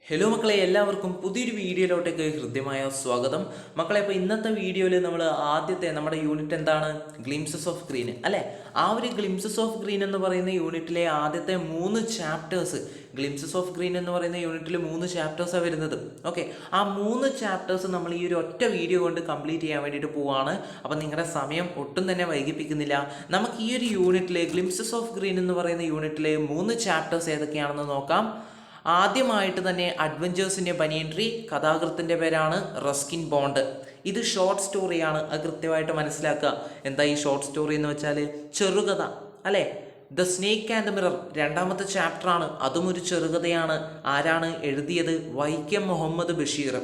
Hello മക്കളെ, എല്ലാവർക്കും പുതിയൊരു വീഡിയോയിലോട്ടേക്ക് ഹൃദ്യമായ സ്വാഗതം. മക്കളെ, ഇപ്പോൾ ഇന്നത്തെ വീഡിയോയിൽ നമ്മൾ ആദ്യത്തെ നമ്മുടെ യൂണിറ്റ് എന്താണ്? ഗ്ലിംസസ് ഓഫ് ഗ്രീൻ അല്ലേ? ആ ഒരു ഗ്ലിംസസ് ഓഫ് ഗ്രീൻ എന്ന് പറയുന്ന യൂണിറ്റിലെ ആദ്യത്തെ 3 ചാപ്റ്റേഴ്സ്, ഗ്ലിംസസ് ഓഫ് ഗ്രീൻ എന്ന് പറയുന്ന യൂണിറ്റിൽ 3 ചാപ്റ്റേഴ്സാണ് വരുന്നത്. ഓക്കെ, ആ 3 ചാപ്റ്റേഴ്സ് നമ്മൾ ഈ ഒരു ഒറ്റ വീഡിയോ കൊണ്ട് കംപ്ലീറ്റ് ചെയ്യാൻ വേണ്ടിയിട്ട് പോവാണ്. അപ്പം നിങ്ങളുടെ സമയം ഒട്ടും തന്നെ വൈകിപ്പിക്കുന്നില്ല. നമുക്ക് ഈ ഒരു യൂണിറ്റിലെ ഗ്ലിംസസ് ഓഫ് ഗ്രീൻ എന്ന് പറയുന്ന യൂണിറ്റിലെ 3 ചാപ്റ്റേഴ്സ് ഏതൊക്കെയാണെന്ന് നോക്കാം. ആദ്യമായിട്ട് തന്നെ അഡ്വഞ്ചേഴ്സിൻ്റെ ബനിയൻട്രി, കഥാകൃത്തിൻ്റെ പേരാണ് റസ്കിൻ ബോണ്ട്. ഇത് ഷോർട്ട് സ്റ്റോറിയാണ്, അത് കൃത്യമായിട്ട് മനസ്സിലാക്കുക. എന്താ ഈ ഷോർട്ട് സ്റ്റോറി എന്ന് വെച്ചാൽ? ചെറുകഥ അല്ലേ? ദ സ്നേക്ക് ആൻഡ് മിറർ രണ്ടാമത്തെ ചാപ്റ്ററാണ്, അതും ഒരു ചെറുകഥയാണ്. ആരാണ് എഴുതിയത്? വൈക്കം മുഹമ്മദ് ബഷീർ.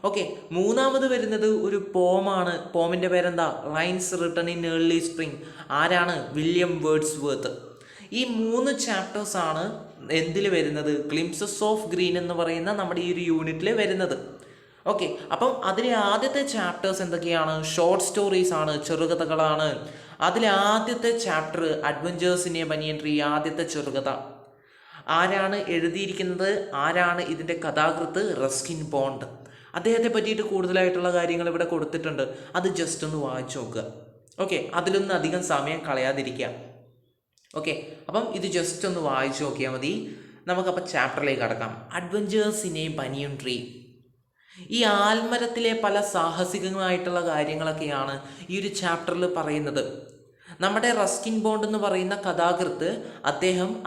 ഓക്കെ, മൂന്നാമത് വരുന്നത് ഒരു പോമാണ്. പോമിൻ്റെ പേരെന്താ? Lines written in early spring. ആരാണ്? William Wordsworth. ഈ 3 ചാപ്റ്റേഴ്സാണ് എന്തിൽ വരുന്നത്? ഗ്ലിംസസ് ഓഫ് ഗ്രീൻ എന്ന് പറയുന്ന നമ്മുടെ ഈ ഒരു യൂണിറ്റിൽ വരുന്നത്. ഓക്കെ, അപ്പം അതിലെ ആദ്യത്തെ ചാപ്റ്റേഴ്സ് എന്തൊക്കെയാണ്? ഷോർട്ട് സ്റ്റോറീസ് ആണ്, ചെറുകഥകളാണ്. അതിലെ ആദ്യത്തെ ചാപ്റ്റർ അഡ്വഞ്ചേഴ്സിനെ ബനിയൻട്രി, ആദ്യത്തെ ചെറുകഥ. ആരാണ് എഴുതിയിരിക്കുന്നത്? ആരാണ് ഇതിൻ്റെ കഥാകൃത്ത്? Ruskin bond. അദ്ദേഹത്തെ പറ്റിയിട്ട് കൂടുതലായിട്ടുള്ള കാര്യങ്ങൾ ഇവിടെ കൊടുത്തിട്ടുണ്ട്, അത് ജസ്റ്റ് ഒന്ന് വായിച്ചു നോക്കുക. ഓക്കെ, അതിലൊന്നും അധികം സമയം കളയാതിരിക്കുക. ഓക്കെ, അപ്പം ഇത് ജസ്റ്റ് ഒന്ന് വായിച്ചു നോക്കിയാൽ മതി. നമുക്കപ്പോൾ ചാപ്റ്ററിലേക്ക് കടക്കാം. Adventures in A banian tree. ഈ ആൽമരത്തിലെ പല സാഹസികമായിട്ടുള്ള കാര്യങ്ങളൊക്കെയാണ് ഈ ഒരു ചാപ്റ്ററിൽ പറയുന്നത്. നമ്മുടെ റസ്കിൻ ബോണ്ട് എന്ന് പറയുന്ന കഥാകൃത്ത്,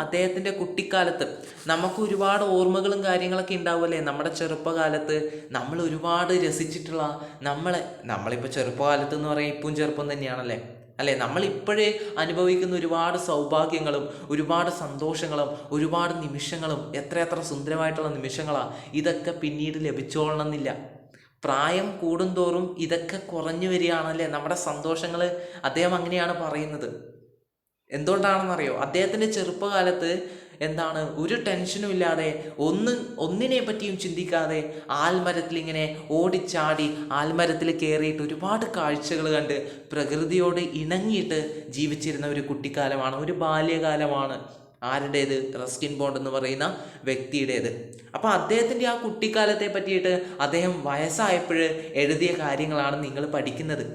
അദ്ദേഹത്തിൻ്റെ കുട്ടിക്കാലത്ത് നമുക്ക് ഒരുപാട് ഓർമ്മകളും കാര്യങ്ങളൊക്കെ ഉണ്ടാവുമല്ലേ? നമ്മുടെ ചെറുപ്പകാലത്ത് നമ്മൾ ഒരുപാട് രസിച്ചിട്ടുള്ള, നമ്മളിപ്പോൾ ചെറുപ്പകാലത്ത് എന്ന് പറയാൻ ഇപ്പം ചെറുപ്പം തന്നെയാണല്ലേ അല്ലേ? നമ്മളിപ്പോഴേ അനുഭവിക്കുന്ന ഒരുപാട് സൗഭാഗ്യങ്ങളും ഒരുപാട് സന്തോഷങ്ങളും ഒരുപാട് നിമിഷങ്ങളും, എത്ര സുന്ദരമായിട്ടുള്ള നിമിഷങ്ങളാണ്. ഇതൊക്കെ പിന്നീട് ലഭിച്ചോളണമെന്നില്ല. പ്രായം കൂടുന്തോറും ഇതൊക്കെ കുറഞ്ഞു വരികയാണല്ലേ നമ്മുടെ സന്തോഷങ്ങൾ. അദ്ദേഹം അങ്ങനെയാണ് പറയുന്നത്. എന്തുകൊണ്ടാണെന്നറിയോ? അദ്ദേഹത്തിൻ്റെ ചെറുപ്പകാലത്ത് എന്താണ്, ഒരു ടെൻഷനും ഇല്ലാതെ, ഒന്നിനെ പറ്റിയും ചിന്തിക്കാതെ ആൽമരത്തിൽ ഇങ്ങനെ ഓടിച്ചാടി ആൽമരത്തിൽ കയറിയിട്ട് ഒരുപാട് കാഴ്ചകൾ കണ്ട് പ്രകൃതിയോട് ഇണങ്ങിയിട്ട് ജീവിച്ചിരുന്ന ഒരു കുട്ടിക്കാലമാണ്, ഒരു ബാല്യകാലമാണ്. ആരുടേത്? റസ്കിൻ ബോണ്ട് എന്ന് പറയുന്ന വ്യക്തിയുടേത്. അപ്പോൾ അദ്ദേഹത്തിൻ്റെ ആ കുട്ടിക്കാലത്തെ പറ്റിയിട്ട് അദ്ദേഹം വയസ്സായപ്പോൾ എഴുതിയ കാര്യങ്ങളാണ് നിങ്ങൾ പഠിക്കുന്നത്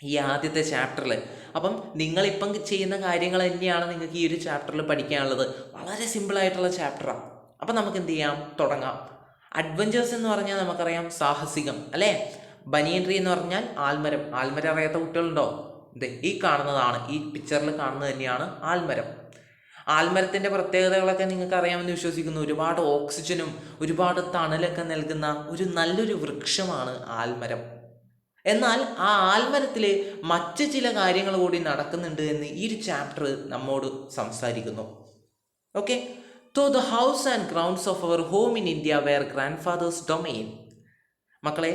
ഈ ആദ്യത്തെ ചാപ്റ്ററിൽ. അപ്പം നിങ്ങളിപ്പം ചെയ്യുന്ന കാര്യങ്ങൾ തന്നെയാണ് നിങ്ങൾക്ക് ഈ ഒരു ചാപ്റ്ററിൽ പഠിക്കാനുള്ളത്. വളരെ സിമ്പിളായിട്ടുള്ള ചാപ്റ്ററാണ്. അപ്പം നമുക്ക് എന്ത് ചെയ്യാം? തുടങ്ങാം. അഡ്വഞ്ചേഴ്സ് എന്ന് പറഞ്ഞാൽ നമുക്കറിയാം സാഹസികം അല്ലേ? ബനിയൻട്രി എന്ന് പറഞ്ഞാൽ ആൽമരം. ആൽമരം അറിയാത്ത കുട്ടികളുണ്ടോ? ഈ കാണുന്നതാണ്, ഈ പിക്ചറിൽ കാണുന്നത് തന്നെയാണ് ആൽമരം. ആൽമരത്തിൻ്റെ പ്രത്യേകതകളൊക്കെ നിങ്ങൾക്ക് അറിയാമെന്ന് വിശ്വസിക്കുന്നു. ഒരുപാട് ഓക്സിജനും ഒരുപാട് തണലൊക്കെ നൽകുന്ന ഒരു നല്ലൊരു വൃക്ഷമാണ് ആൽമരം. എന്നാൽ ആ ആൽമരത്തിൽ മറ്റ് ചില കാര്യങ്ങൾ കൂടി നടക്കുന്നുണ്ട് എന്ന് ഈ ഒരു ചാപ്റ്റർ നമ്മോട് സംസാരിക്കുന്നു. Okay, so the house and grounds of our home in India where grandfather's domain. മക്കളെ,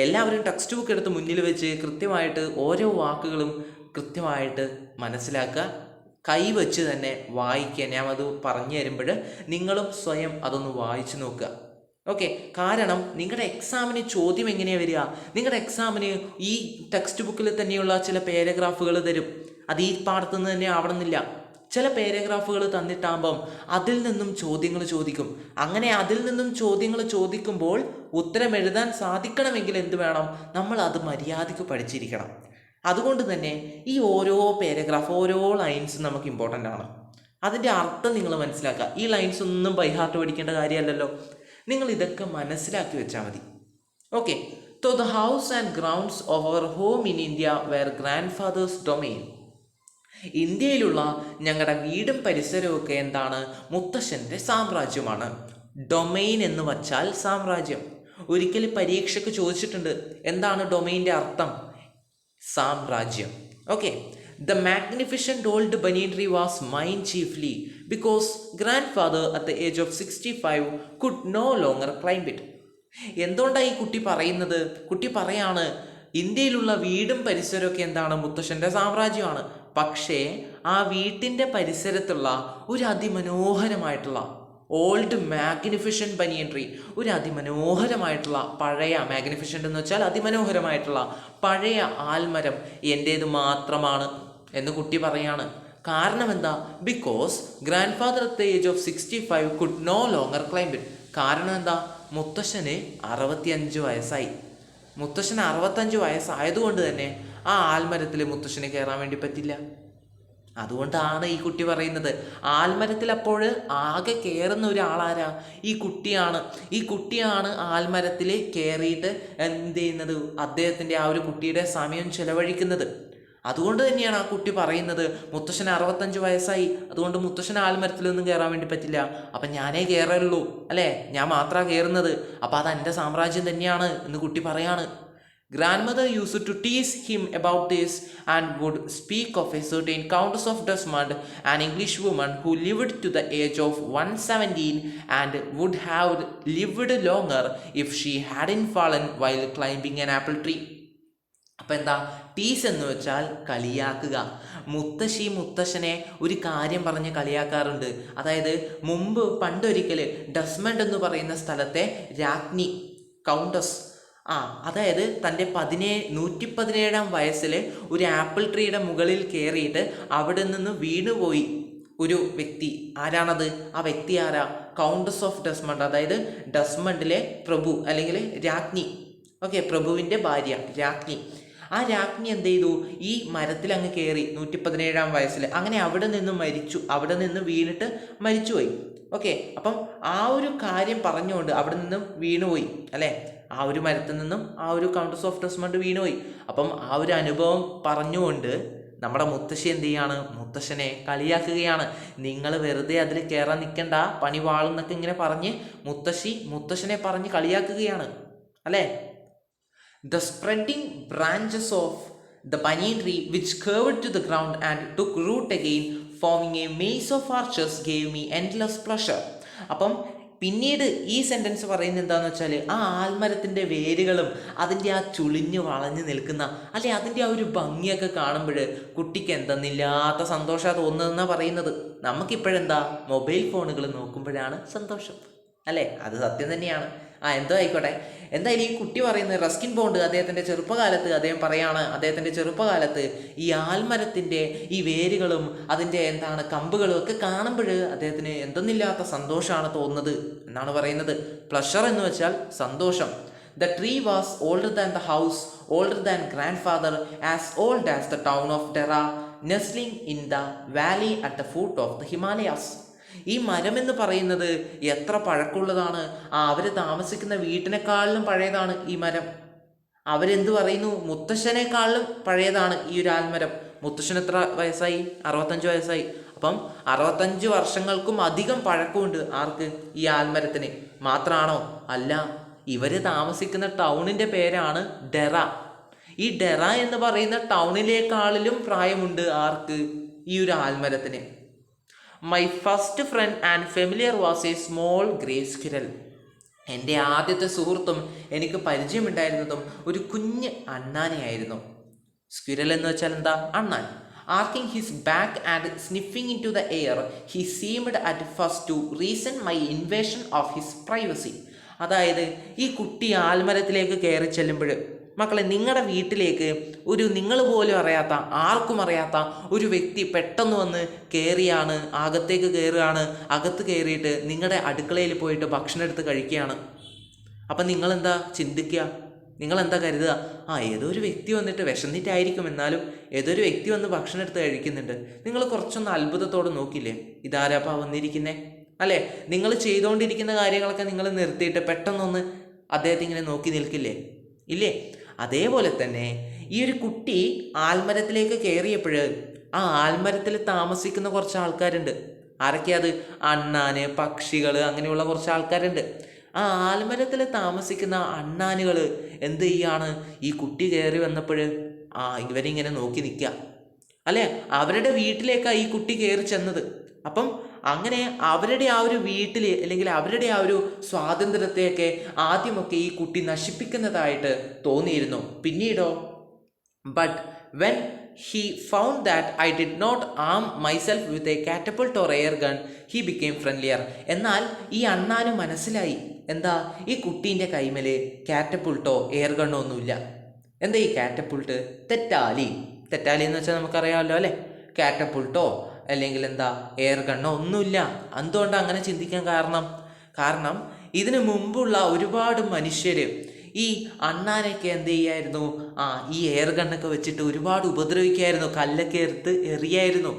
എല്ലാവരും ടെക്സ്റ്റ് ബുക്ക് എടുത്ത് മുന്നിൽ വെച്ച് കൃത്യമായിട്ട് ഓരോ വാക്കുകളും കൃത്യമായിട്ട് മനസ്സിലാക്കുക, കൈവച്ച് തന്നെ വായിക്കുക. ഞാൻ അത് പറഞ്ഞു തരുമ്പോൾ നിങ്ങളും സ്വയം അതൊന്ന് വായിച്ചു നോക്കുക. ഓക്കെ, കാരണം നിങ്ങളുടെ എക്സാമിന് ചോദ്യം എങ്ങനെയാണ് വരിക? നിങ്ങളുടെ എക്സാമിന് ഈ ടെക്സ്റ്റ് ബുക്കിൽ തന്നെയുള്ള ചില പാരഗ്രാഫുകൾ തരും. അത് ഈ പാഠത്തു നിന്ന് തന്നെ ആവണമെന്നില്ല. ചില പാരഗ്രാഫുകൾ തന്നിട്ടാകുമ്പം അതിൽ നിന്നും ചോദ്യങ്ങൾ ചോദിക്കും. അങ്ങനെ അതിൽ നിന്നും ചോദ്യങ്ങൾ ചോദിക്കുമ്പോൾ ഉത്തരം എഴുതാൻ സാധിക്കണമെങ്കിൽ എന്ത് വേണം? നമ്മൾ അത് മര്യാദയ്ക്ക് പഠിച്ചിരിക്കണം. അതുകൊണ്ട് തന്നെ ഈ ഓരോ പാരഗ്രാഫ്, ഓരോ ലൈൻസ് നമുക്ക് ഇമ്പോർട്ടൻ്റ് ആണ്. അതിൻ്റെ അർത്ഥം നിങ്ങൾ മനസ്സിലാക്കുക. ഈ ലൈൻസ് ഒന്നും ബൈ ഹാർട്ട് പഠിക്കേണ്ട കാര്യമല്ലല്ലോ. നിങ്ങൾ ഇതൊക്കെ മനസ്സിലാക്കി വെച്ചാൽ മതി. Okay, so the house and grounds of our home in India where grandfather's domain. ഇന്ത്യയിലുള്ള ഞങ്ങളുടെ വീടും പരിസരവും ഒക്കെ എന്താണ്? മുത്തശ്ശൻ്റെ സാമ്രാജ്യമാണ്. ഡൊമെയിൻ എന്ന് വച്ചാൽ സാമ്രാജ്യം. ഒരിക്കൽ പരീക്ഷയ്ക്ക് ചോദിച്ചിട്ടുണ്ട്, എന്താണ് ഡൊമെയിൻ്റെ അർത്ഥം? സാമ്രാജ്യം. Okay, the magnificent old banyan tree was mine chiefly because grandfather at the age of 65 could no longer climb it. എന്തുകൊണ്ടാണ് ഈ കുട്ടി പറയുന്നത്? കുട്ടി പറയാണ്, ഇന്ത്യയിലുള്ള വീടും പരിസരമൊക്കെ എന്താണ്? മുത്തശ്ശൻ്റെ സാമ്രാജ്യമാണ്. പക്ഷേ ആ വീട്ടിൻ്റെ പരിസരത്തുള്ള ഒരു അതിമനോഹരമായിട്ടുള്ള ഓൾഡ് മാഗ്നിഫിഷ്യൻ്റ് ബനിയൻ ട്രീ, ഒരു അതിമനോഹരമായിട്ടുള്ള പഴയ, മാഗ്നിഫിഷ്യൻ്റ് എന്ന് വെച്ചാൽ അതിമനോഹരമായിട്ടുള്ള പഴയ ആൽമരം എൻ്റേത് മാത്രമാണ് എന്ന് കുട്ടി പറയാണ്. കാരണം എന്താ? Because grandfather at the age of 65 could no longer climb it. കാരണം എന്താ? മുത്തശ്ശന് 65 വയസ്സായി. മുത്തശ്ശന് 65 വയസ്സായതുകൊണ്ട് തന്നെ ആ ആൽമരത്തിൽ മുത്തശ്ശന് കയറാൻ വേണ്ടി പറ്റില്ല. അതുകൊണ്ടാണ് ഈ കുട്ടി പറയുന്നത്. ആൽമരത്തിൽ അപ്പോൾ ആകെ കയറുന്ന ഒരാളാരാ? ഈ കുട്ടിയാണ്. ഈ കുട്ടിയാണ് ആൽമരത്തിൽ കയറിയിട്ട് എന്ത് ചെയ്യുന്നത്? അദ്ദേഹത്തിൻ്റെ ആ ഒരു കുട്ടിയുടെ സമയം ചെലവഴിക്കുന്നത്. അതുകൊണ്ട് തന്നെയാണ് ആ കുട്ടി പറയുന്നത് മുത്തശ്ശന് 65 വയസ്സായി, അതുകൊണ്ട് മുത്തശ്ശന് ആൽമരത്തിലൊന്നും കയറാൻ വേണ്ടി പറ്റില്ല. അപ്പം ഞാനേ കയറുള്ളൂ, അല്ലേ? ഞാൻ മാത്രമാണ് കയറുന്നത്. അപ്പം അത് എൻ്റെ സാമ്രാജ്യം തന്നെയാണ് എന്ന് കുട്ടി പറയാണ്. Grandmother used to tease him about this and would speak of a certain Countess of Desmond, an English woman who lived to the age of 117 and would have lived longer if she hadn't fallen while climbing an apple tree. അപ്പം എന്താ? ടീസ് എന്ന് വെച്ചാൽ കളിയാക്കുക. മുത്തശ്ശി മുത്തശ്ശനെ ഒരു കാര്യം പറഞ്ഞ് കളിയാക്കാറുണ്ട്. അതായത് പണ്ടൊരിക്കൽ ഡസ്മണ്ട് എന്ന് പറയുന്ന സ്ഥലത്തെ രാജ്ഞി കൗണ്ടസ്, അതായത് തൻ്റെ 117 വയസ്സിൽ ഒരു ആപ്പിൾ ട്രീയുടെ മുകളിൽ കയറിയിട്ട് അവിടെ നിന്ന് വീണുപോയി ഒരു വ്യക്തി. ആരാണത്? ആ വ്യക്തി ആരാ? കൗണ്ടസ് ഓഫ് ഡസ്മണ്ട്, അതായത് ഡസ്മണ്ടിലെ പ്രഭു അല്ലെങ്കിൽ രാജ്ഞി. ഓക്കെ, പ്രഭുവിൻ്റെ ഭാര്യ രാജ്ഞി. ആ രാജ്ഞി എന്ത് ചെയ്തു? ഈ മരത്തിൽ അങ്ങ് കയറി 117 വയസ്സിൽ. അങ്ങനെ അവിടെ നിന്ന് മരിച്ചു. അവിടെ നിന്ന് വീണിട്ട് മരിച്ചുപോയി. ഓക്കെ, അപ്പം ആ ഒരു കാര്യം പറഞ്ഞുകൊണ്ട് അവിടെ നിന്നും വീണുപോയി, അല്ലേ? ആ ഒരു മരത്തിൽ നിന്നും ആ ഒരു കൗണ്ടസ് ഓഫ് ഡസ്മണ്ട് വീണുപോയി. അപ്പം ആ ഒരു അനുഭവം പറഞ്ഞുകൊണ്ട് നമ്മുടെ മുത്തശ്ശി എന്ത് ചെയ്യാണ്? മുത്തശ്ശനെ കളിയാക്കുകയാണ്. നിങ്ങൾ വെറുതെ അതിൽ കയറാൻ നിൽക്കണ്ട, പണി വാളും എന്നൊക്കെ ഇങ്ങനെ പറഞ്ഞ് മുത്തശ്ശനെ പറഞ്ഞ് കളിയാക്കുകയാണ്, അല്ലേ? The spreading branches of the banyan tree which curved to the ground and took root again, forming a maze of arches, gave me endless pleasure. അപ്പം പിന്നീട് ഈ സെൻറ്റൻസ് പറയുന്നത് എന്താണെന്ന് വെച്ചാൽ, ആ ആൽമരത്തിൻ്റെ വേരുകളും അതിൻ്റെ ആ ചുളിഞ്ഞു വളഞ്ഞു നിൽക്കുന്ന, അല്ലെ, അതിൻ്റെ ആ ഒരു ഭംഗിയൊക്കെ കാണുമ്പോൾ കുട്ടിക്ക് എന്തെന്നില്ലാത്ത സന്തോഷമാണ് തോന്നുന്നതെന്നാണ് പറയുന്നത്. നമുക്കിപ്പോഴെന്താ? മൊബൈൽ ഫോണുകൾ നോക്കുമ്പോഴാണ് സന്തോഷം, അല്ലേ? അത് സത്യം തന്നെയാണ്. എന്തോ ആയിക്കോട്ടെ. എന്തായാലും ഈ കുട്ടി പറയുന്നത് റസ്കിൻ ബോണ്ട് അദ്ദേഹത്തിൻ്റെ ചെറുപ്പകാലത്ത് ഈ ആൽമരത്തിൻ്റെ ഈ വേരുകളും അതിൻ്റെ കമ്പുകളും ഒക്കെ കാണുമ്പോൾ അദ്ദേഹത്തിന് എന്തെന്നില്ലാത്ത സന്തോഷമാണ് തോന്നുന്നത് എന്നാണ് പറയുന്നത്. പ്ലഷർ എന്ന് വെച്ചാൽ സന്തോഷം. The tree was older than the house, older than grandfather, as old as the town of Dera, nestling in the valley at the foot of the Himalayas. ഈ മരം എന്ന് പറയുന്നത് എത്ര പഴക്കമുള്ളതാണ്? അവർ താമസിക്കുന്ന വീട്ടിനേക്കാളിലും പഴയതാണ് ഈ മരം. അവരെന്ത് പറയുന്നു? മുത്തശ്ശനേക്കാളിലും പഴയതാണ് ഈ ഒരു ആൽമരം. മുത്തശ്ശന് എത്ര വയസ്സായി? 65 വയസ്സായി. അപ്പം 65 വർഷങ്ങൾക്കും അധികം പഴക്കമുണ്ട്. ആർക്ക്? ഈ ആൽമരത്തിന്. മാത്രമാണോ? അല്ല, ഇവർ താമസിക്കുന്ന ടൗണിൻ്റെ പേരാണ് ഡെറ. ഈ ഡെറ എന്ന് പറയുന്ന ടൗണിലേക്കാളിലും പ്രായമുണ്ട് ആർക്ക്? ഈ ഒരു ആൽമരത്തിന്. My first friend and familiar was a small grey squirrel. എൻ്റെ ആദ്യത്തെ സുഹൃത്തും എനിക്ക് പരിചയമുണ്ടായിരുന്നതും ഒരു കുഞ്ഞ് അണ്ണാനെയായിരുന്നു. സ്ക്വിരൽ എന്ന് വെച്ചാൽ എന്താ? അണ്ണാൻ. Arching his back and sniffing into the air, he seemed at first to resent my invasion of his privacy. അതായത് ഈ കുട്ടി ആൽമരത്തിലേക്ക് കയറി ചെല്ലുമ്പോൾ, മക്കളെ, നിങ്ങളുടെ വീട്ടിലേക്ക് നിങ്ങൾ പോലും അറിയാത്ത, ആർക്കും അറിയാത്ത ഒരു വ്യക്തി പെട്ടെന്ന് വന്ന് അകത്തേക്ക് കയറുകയാണ്. അകത്ത് കയറിയിട്ട് നിങ്ങളുടെ അടുക്കളയിൽ പോയിട്ട് ഭക്ഷണം എടുത്ത് കഴിക്കുകയാണ്. അപ്പം നിങ്ങളെന്താ ചിന്തിക്കുക? നിങ്ങളെന്താ കരുതുക? ഏതോ ഒരു വ്യക്തി വന്നിട്ട് വിശന്നിട്ടായിരിക്കും, എന്നാലും ഏതോ ഒരു വ്യക്തി വന്ന് ഭക്ഷണം എടുത്ത് കഴിക്കുന്നുണ്ട്. നിങ്ങൾ കുറച്ചൊന്ന് അത്ഭുതത്തോടെ നോക്കില്ലേ, ഇതാരാപ്പാ വന്നിരിക്കുന്നേ, അല്ലേ? നിങ്ങൾ ചെയ്തുകൊണ്ടിരിക്കുന്ന കാര്യങ്ങളൊക്കെ നിങ്ങൾ നിർത്തിയിട്ട് പെട്ടെന്നൊന്ന് അദ്ദേഹത്തെ ഇങ്ങനെ നോക്കി നിൽക്കില്ലേ? ഇല്ലേ? അതേപോലെ തന്നെ ഈ ഒരു കുട്ടി ആൽമരത്തിലേക്ക് കയറിയപ്പോൾ ആ ആൽമരത്തിൽ താമസിക്കുന്ന കുറച്ച് ആൾക്കാരുണ്ട്. ആരൊക്കെയത്? അണ്ണാന്, പക്ഷികൾ, അങ്ങനെയുള്ള കുറച്ച് ആൾക്കാരുണ്ട്. ആ ആൽമരത്തിൽ താമസിക്കുന്ന അണ്ണാനുകൾ എന്ത് ചെയ്യാണ്? ഈ കുട്ടി കയറി വന്നപ്പോൾ ഇവരിങ്ങനെ നോക്കി നിൽക്കുക, അല്ലേ? അവരുടെ വീട്ടിലേക്കാണ് ഈ കുട്ടി കയറി ചെന്നത്. അപ്പം അങ്ങനെ അവരുടെ ആ ഒരു വീട്ടിൽ, അല്ലെങ്കിൽ അവരുടെ ആ ഒരു സ്വാതന്ത്ര്യത്തെയൊക്കെ ആദ്യമൊക്കെ ഈ കുട്ടി നശിപ്പിക്കുന്നതായിട്ട് തോന്നിയിരുന്നു. പിന്നീടോ, but when he found that I did not arm myself with a catapult or air gun, he became friendlier. എന്നാൽ ഈ അണ്ണാന് മനസ്സിലായി, എന്താ? ഈ കുട്ടീൻ്റെ കൈമേൽ കാറ്റപ്പുൾട്ടോ എയർ ഗണ്ണോ ഒന്നുമില്ല. എന്താ ഈ കാറ്റപ്പുൾട്ട്? തെറ്റാലി എന്ന് വെച്ചാൽ നമുക്കറിയാമല്ലോ, അല്ലേ? കാറ്റപ്പുൾട്ടോ അല്ലെങ്കിൽ എന്താ എയർ ഗണ്ണോ ഒന്നുമില്ല. എന്തുകൊണ്ടാണ് അങ്ങനെ ചിന്തിക്കാൻ കാരണം ഇതിനു മുമ്പുള്ള ഒരുപാട് മനുഷ്യർ ഈ അണ്ണാനൊക്കെ എന്ത് ചെയ്യായിരുന്നു, ഈ എയർ ഗണ്ണൊക്കെ വെച്ചിട്ട് ഒരുപാട് ഉപദ്രവിക്കായിരുന്നു, കല്ലൊക്കെ എടുത്ത് എറിയായിരുന്നു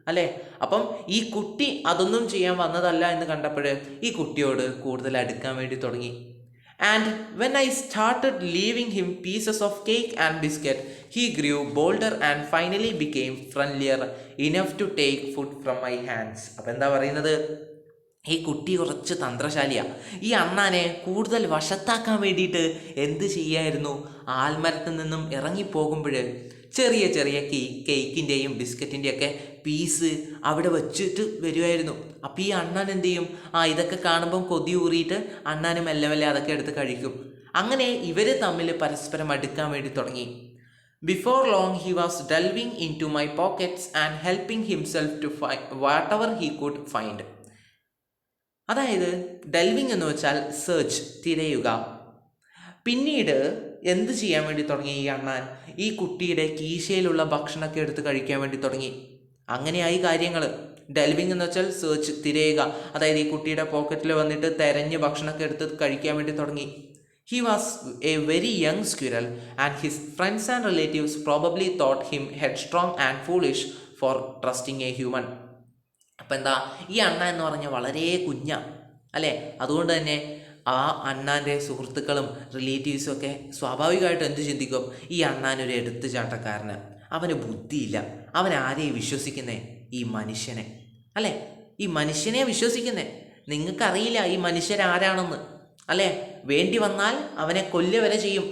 അല്ലേ. അപ്പം ഈ കുട്ടി അതൊന്നും ചെയ്യാൻ വന്നതല്ല എന്ന് കണ്ടപ്പോൾ ഈ കുട്ടിയോട് കൂടുതൽ അടുക്കാൻ വേണ്ടി തുടങ്ങി. And when I started leaving him pieces of cake and biscuit, he grew bolder and finally became friendlier enough to take food from my hands. അപ്പം എന്താ പറയുന്നത്, ഈ കുട്ടി കുറച്ച് തന്ത്രശാലിയാണ്. ഈ അണ്ണാനെ കൂടുതൽ വശത്താക്കാൻ വേണ്ടിയിട്ട് എന്ത് ചെയ്യായിരുന്നു, ആൽമരത്തിൽ നിന്നും ഇറങ്ങിപ്പോകുമ്പോൾ ചെറിയ ചെറിയ കേക്കിൻ്റെയും ബിസ്ക്കറ്റിൻ്റെയൊക്കെ പീസ് അവിടെ വച്ചിട്ട് വരുമായിരുന്നു. അപ്പം ഈ അണ്ണൻ എന്ത് ചെയ്യും, ഇതൊക്കെ കാണുമ്പം കൊതി ഊറിയിട്ട് അണ്ണാന് മെല്ലെ മെല്ലെ അതൊക്കെ എടുത്ത് കഴിക്കും. അങ്ങനെ ഇവർ തമ്മിൽ പരസ്പരം അടുക്കാൻ വേണ്ടി തുടങ്ങി. Before long he was delving into my pockets and helping himself to find whatever he could find. അതായത് ഡെൽവിങ് എന്ന് വെച്ചാൽ സെർച്ച്, തിരയുക. പിന്നീട് എന്ത് ചെയ്യാൻ വേണ്ടി തുടങ്ങി ഈ അണ്ണാൻ, ഈ കുട്ടിയുടെ കീശയിലുള്ള ഭക്ഷണമൊക്കെ എടുത്ത് കഴിക്കാൻ വേണ്ടി തുടങ്ങി. അങ്ങനെയായി കാര്യങ്ങൾ. ഡെൽവിങ് എന്ന് വെച്ചാൽ സെർച്ച്, തിരയുക. അതായത് ഈ കുട്ടിയുടെ പോക്കറ്റിൽ വന്നിട്ട് തെരഞ്ഞ് ഭക്ഷണമൊക്കെ എടുത്ത് കഴിക്കാൻ വേണ്ടി തുടങ്ങി. He was a very young squirrel and his friends and relatives probably thought him headstrong and foolish for trusting a human. അപ്പം എന്താ, ഈ അണ്ണ എന്ന് പറഞ്ഞാൽ വളരെ അല്ലേ. അതുകൊണ്ട് തന്നെ ആ അണ്ണാൻ്റെ സുഹൃത്തുക്കളും റിലേറ്റീവ്സും ഒക്കെ സ്വാഭാവികമായിട്ടും എന്ത് ചിന്തിക്കും, ഈ അണ്ണാനൊരു എടുത്തുചാട്ടക്കാരന്, അവന് ബുദ്ധിയില്ല, അവൻ ആരെയും വിശ്വസിക്കുന്നേ, ഈ മനുഷ്യനെ അല്ലേ. ഈ മനുഷ്യനെ വിശ്വസിക്കുന്നേ, നിങ്ങൾക്കറിയില്ല ഈ മനുഷ്യരാരാണെന്ന് അല്ലേ. വേണ്ടി വന്നാൽ അവനെ കൊല്ലുക വരെ ചെയ്യും.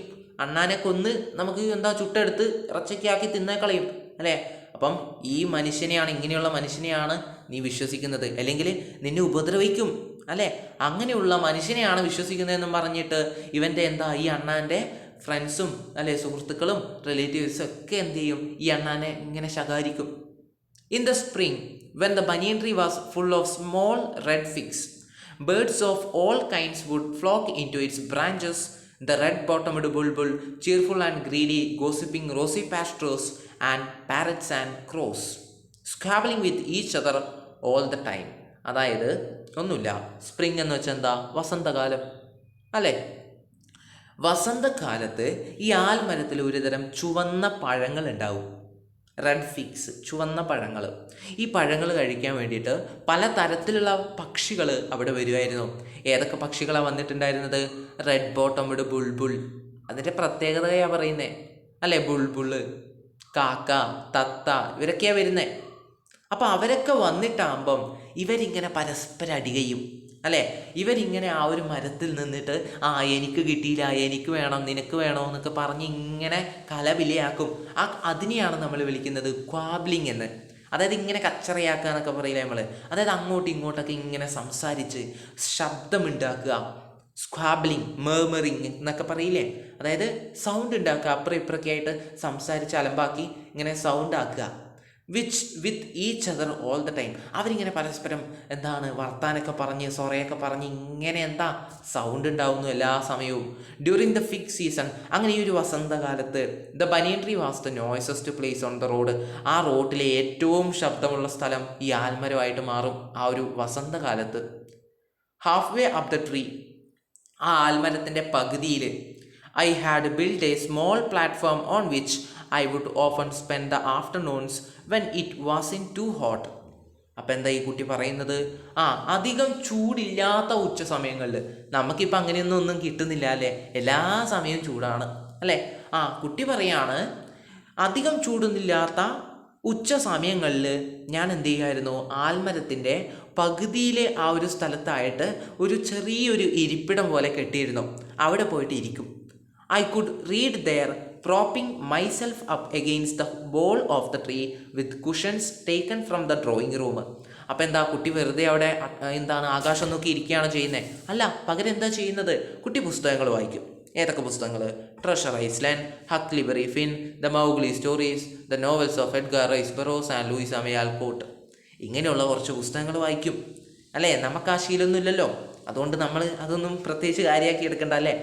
അണ്ണാനെ കൊന്ന് നമുക്ക് എന്താ ചുട്ടെടുത്ത് ഇറച്ചയ്ക്കാക്കി തിന്നേക്കളയും അല്ലേ. അപ്പം ഈ മനുഷ്യനെയാണ്, ഇങ്ങനെയുള്ള മനുഷ്യനെയാണ് നീ വിശ്വസിക്കുന്നത്, അല്ലെങ്കിൽ നിന്നെ ഉപദ്രവിക്കും അല്ലേ. അങ്ങനെയുള്ള മനുഷ്യനെയാണ് വിശ്വസിക്കുന്നതെന്നും പറഞ്ഞിട്ട് ഇവൻ്റെ ഈ അണ്ണാൻ്റെ ഫ്രണ്ട്സും അല്ലേ, സുഹൃത്തുക്കളും റിലേറ്റീവ്സും ഒക്കെ എന്ത് ചെയ്യും, ഈ അണ്ണാനെ ഇങ്ങനെ ശകാരിക്കും. In the spring, when the banyan tree was full of small red figs, birds of all kinds would flock into its branches. The red-bottomed bulbul, cheerful and greedy, gossiping rosy pastures, and parrots and crows, squabbling with each other all the time. അതായത് ഒന്നുമില്ല, spring എന്ന് വെച്ചാൽ എന്താ, വസന്തകാലം അല്ലേ. വസന്തകാലത്ത് ഈ ആൽമരത്തിൽ ഒരുതരം ചുവന്ന പഴങ്ങൾ ഉണ്ടാവും, റെഡ് ഫിഗ്സ്, ചുവന്ന പഴങ്ങൾ. ഈ പഴങ്ങൾ കഴിക്കാൻ വേണ്ടിയിട്ട് പല തരത്തിലുള്ള പക്ഷികൾ അവിടെ വരുമായിരുന്നു. ഏതൊക്കെ പക്ഷികളാണ് വന്നിട്ടുണ്ടായിരുന്നത്, റെഡ് ബോട്ടംഡ് ബുൾബുൾ, അതിൻ്റെ പ്രത്യേകതയാണ് പറയുന്നത് അല്ലേ. ബുൾബുള്, കാക്ക, തത്ത, ഇവരൊക്കെയാണ് വരുന്നത്. അപ്പോൾ അവരൊക്കെ വന്നിട്ടാകുമ്പം ഇവരിങ്ങനെ പരസ്പരം അടികയും അല്ലേ. ഇവരിങ്ങനെ ആ ഒരു മരത്തിൽ നിന്നിട്ട് എനിക്ക് കിട്ടിയില്ല, എനിക്ക് വേണം, നിനക്ക് വേണോ എന്നൊക്കെ പറഞ്ഞ് ഇങ്ങനെ കലപിലയാക്കും. അതിനെയാണ് നമ്മൾ വിളിക്കുന്നത് ക്വാബ്ലിംഗ് എന്ന്. അതായത് ഇങ്ങനെ കച്ചറയാക്കുക എന്നൊക്കെ പറയില്ലേ നമ്മൾ. അതായത് അങ്ങോട്ടും ഇങ്ങോട്ടൊക്കെ ഇങ്ങനെ സംസാരിച്ച് ശബ്ദമുണ്ടാക്കുക, സ്ക്വാബ്ലിംഗ്, മേർമറിങ് എന്നൊക്കെ പറയില്ലേ. അതായത് സൗണ്ട് ഉണ്ടാക്കുക, അപ്പുറം ഇപ്പുറമൊക്കെ ആയിട്ട് സംസാരിച്ച് അലമ്പാക്കി ഇങ്ങനെ സൗണ്ട് ആക്കുക. With each other all the time. അവരിങ്ങനെ പരസ്പരം വർത്താനൊക്കെ പറഞ്ഞ് സൊറയൊക്കെ പറഞ്ഞ് ഇങ്ങനെ സൗണ്ട് ഉണ്ടാവുന്നു എല്ലാ സമയവും. ഡ്യൂറിങ് ദ ഫിഗ് സീസൺ, അങ്ങനെ ഈ ഒരു വസന്തകാലത്ത് the banyan tree was the noisiest place on the road. ആ റോഡിലെ ഏറ്റവും ശബ്ദമുള്ള സ്ഥലം ഈ ആൽമരമായിട്ട് മാറും ആ ഒരു വസന്തകാലത്ത്. Half way up the tree, ആ ആൽമരത്തിൻ്റെ പകുതിയിൽ I had built a small platform on which I would often spend the afternoons when it wasn't too hot. അപ്പം എന്താ ഈ കുട്ടി പറയുന്നത്, അധികം ചൂടില്ലാത്ത ഉച്ച സമയങ്ങളിൽ, നമുക്കിപ്പോൾ അങ്ങനെയൊന്നും കിട്ടുന്നില്ല അല്ലേ, എല്ലാ സമയവും ചൂടാണ് അല്ലേ. കുട്ടി പറയാണ്, അധികം ചൂടൊന്നുമില്ലാത്ത ഉച്ച സമയങ്ങളിൽ ഞാൻ എന്ത് ചെയ്യുമായിരുന്നു, ആൽമരത്തിൻ്റെ പകുതിയിലെ ആ ഒരു സ്ഥലത്തായിട്ട് ഒരു ചെറിയൊരു ഇരിപ്പിടം പോലെ കെട്ടിയിരുന്നു, അവിടെ പോയിട്ട് ഇരിക്കും. I could read there, propping myself up against the bole of the tree with cushions taken from the drawing room. അപ്പം എന്താ, കുട്ടി വെറുതെ അവിടെ ആകാശം നോക്കി ഇരിക്കുകയാണ് ചെയ്യുന്നത്? അല്ല, പകരം എന്താ ചെയ്യുന്നത്, കുട്ടി പുസ്തകങ്ങൾ വായിക്കും. ഏതൊക്കെ പുസ്തകങ്ങൾ? Treasure Island, Huckleberry Finn, the Mowgli stories, the novels of Edgar Rice Burroughs and Louisa May Alcott. ഇങ്ങനെയുള്ള കുറച്ച് പുസ്തകങ്ങൾ വായിക്കും അല്ലേ. നമുക്ക് ആ ശീലമൊന്നും ഇല്ലല്ലോ, അതുകൊണ്ട് നമ്മൾ അതൊന്നും പ്രത്യേകിച്ച് കാര്യമാക്കി എടുക്കണ്ട അല്ലേ.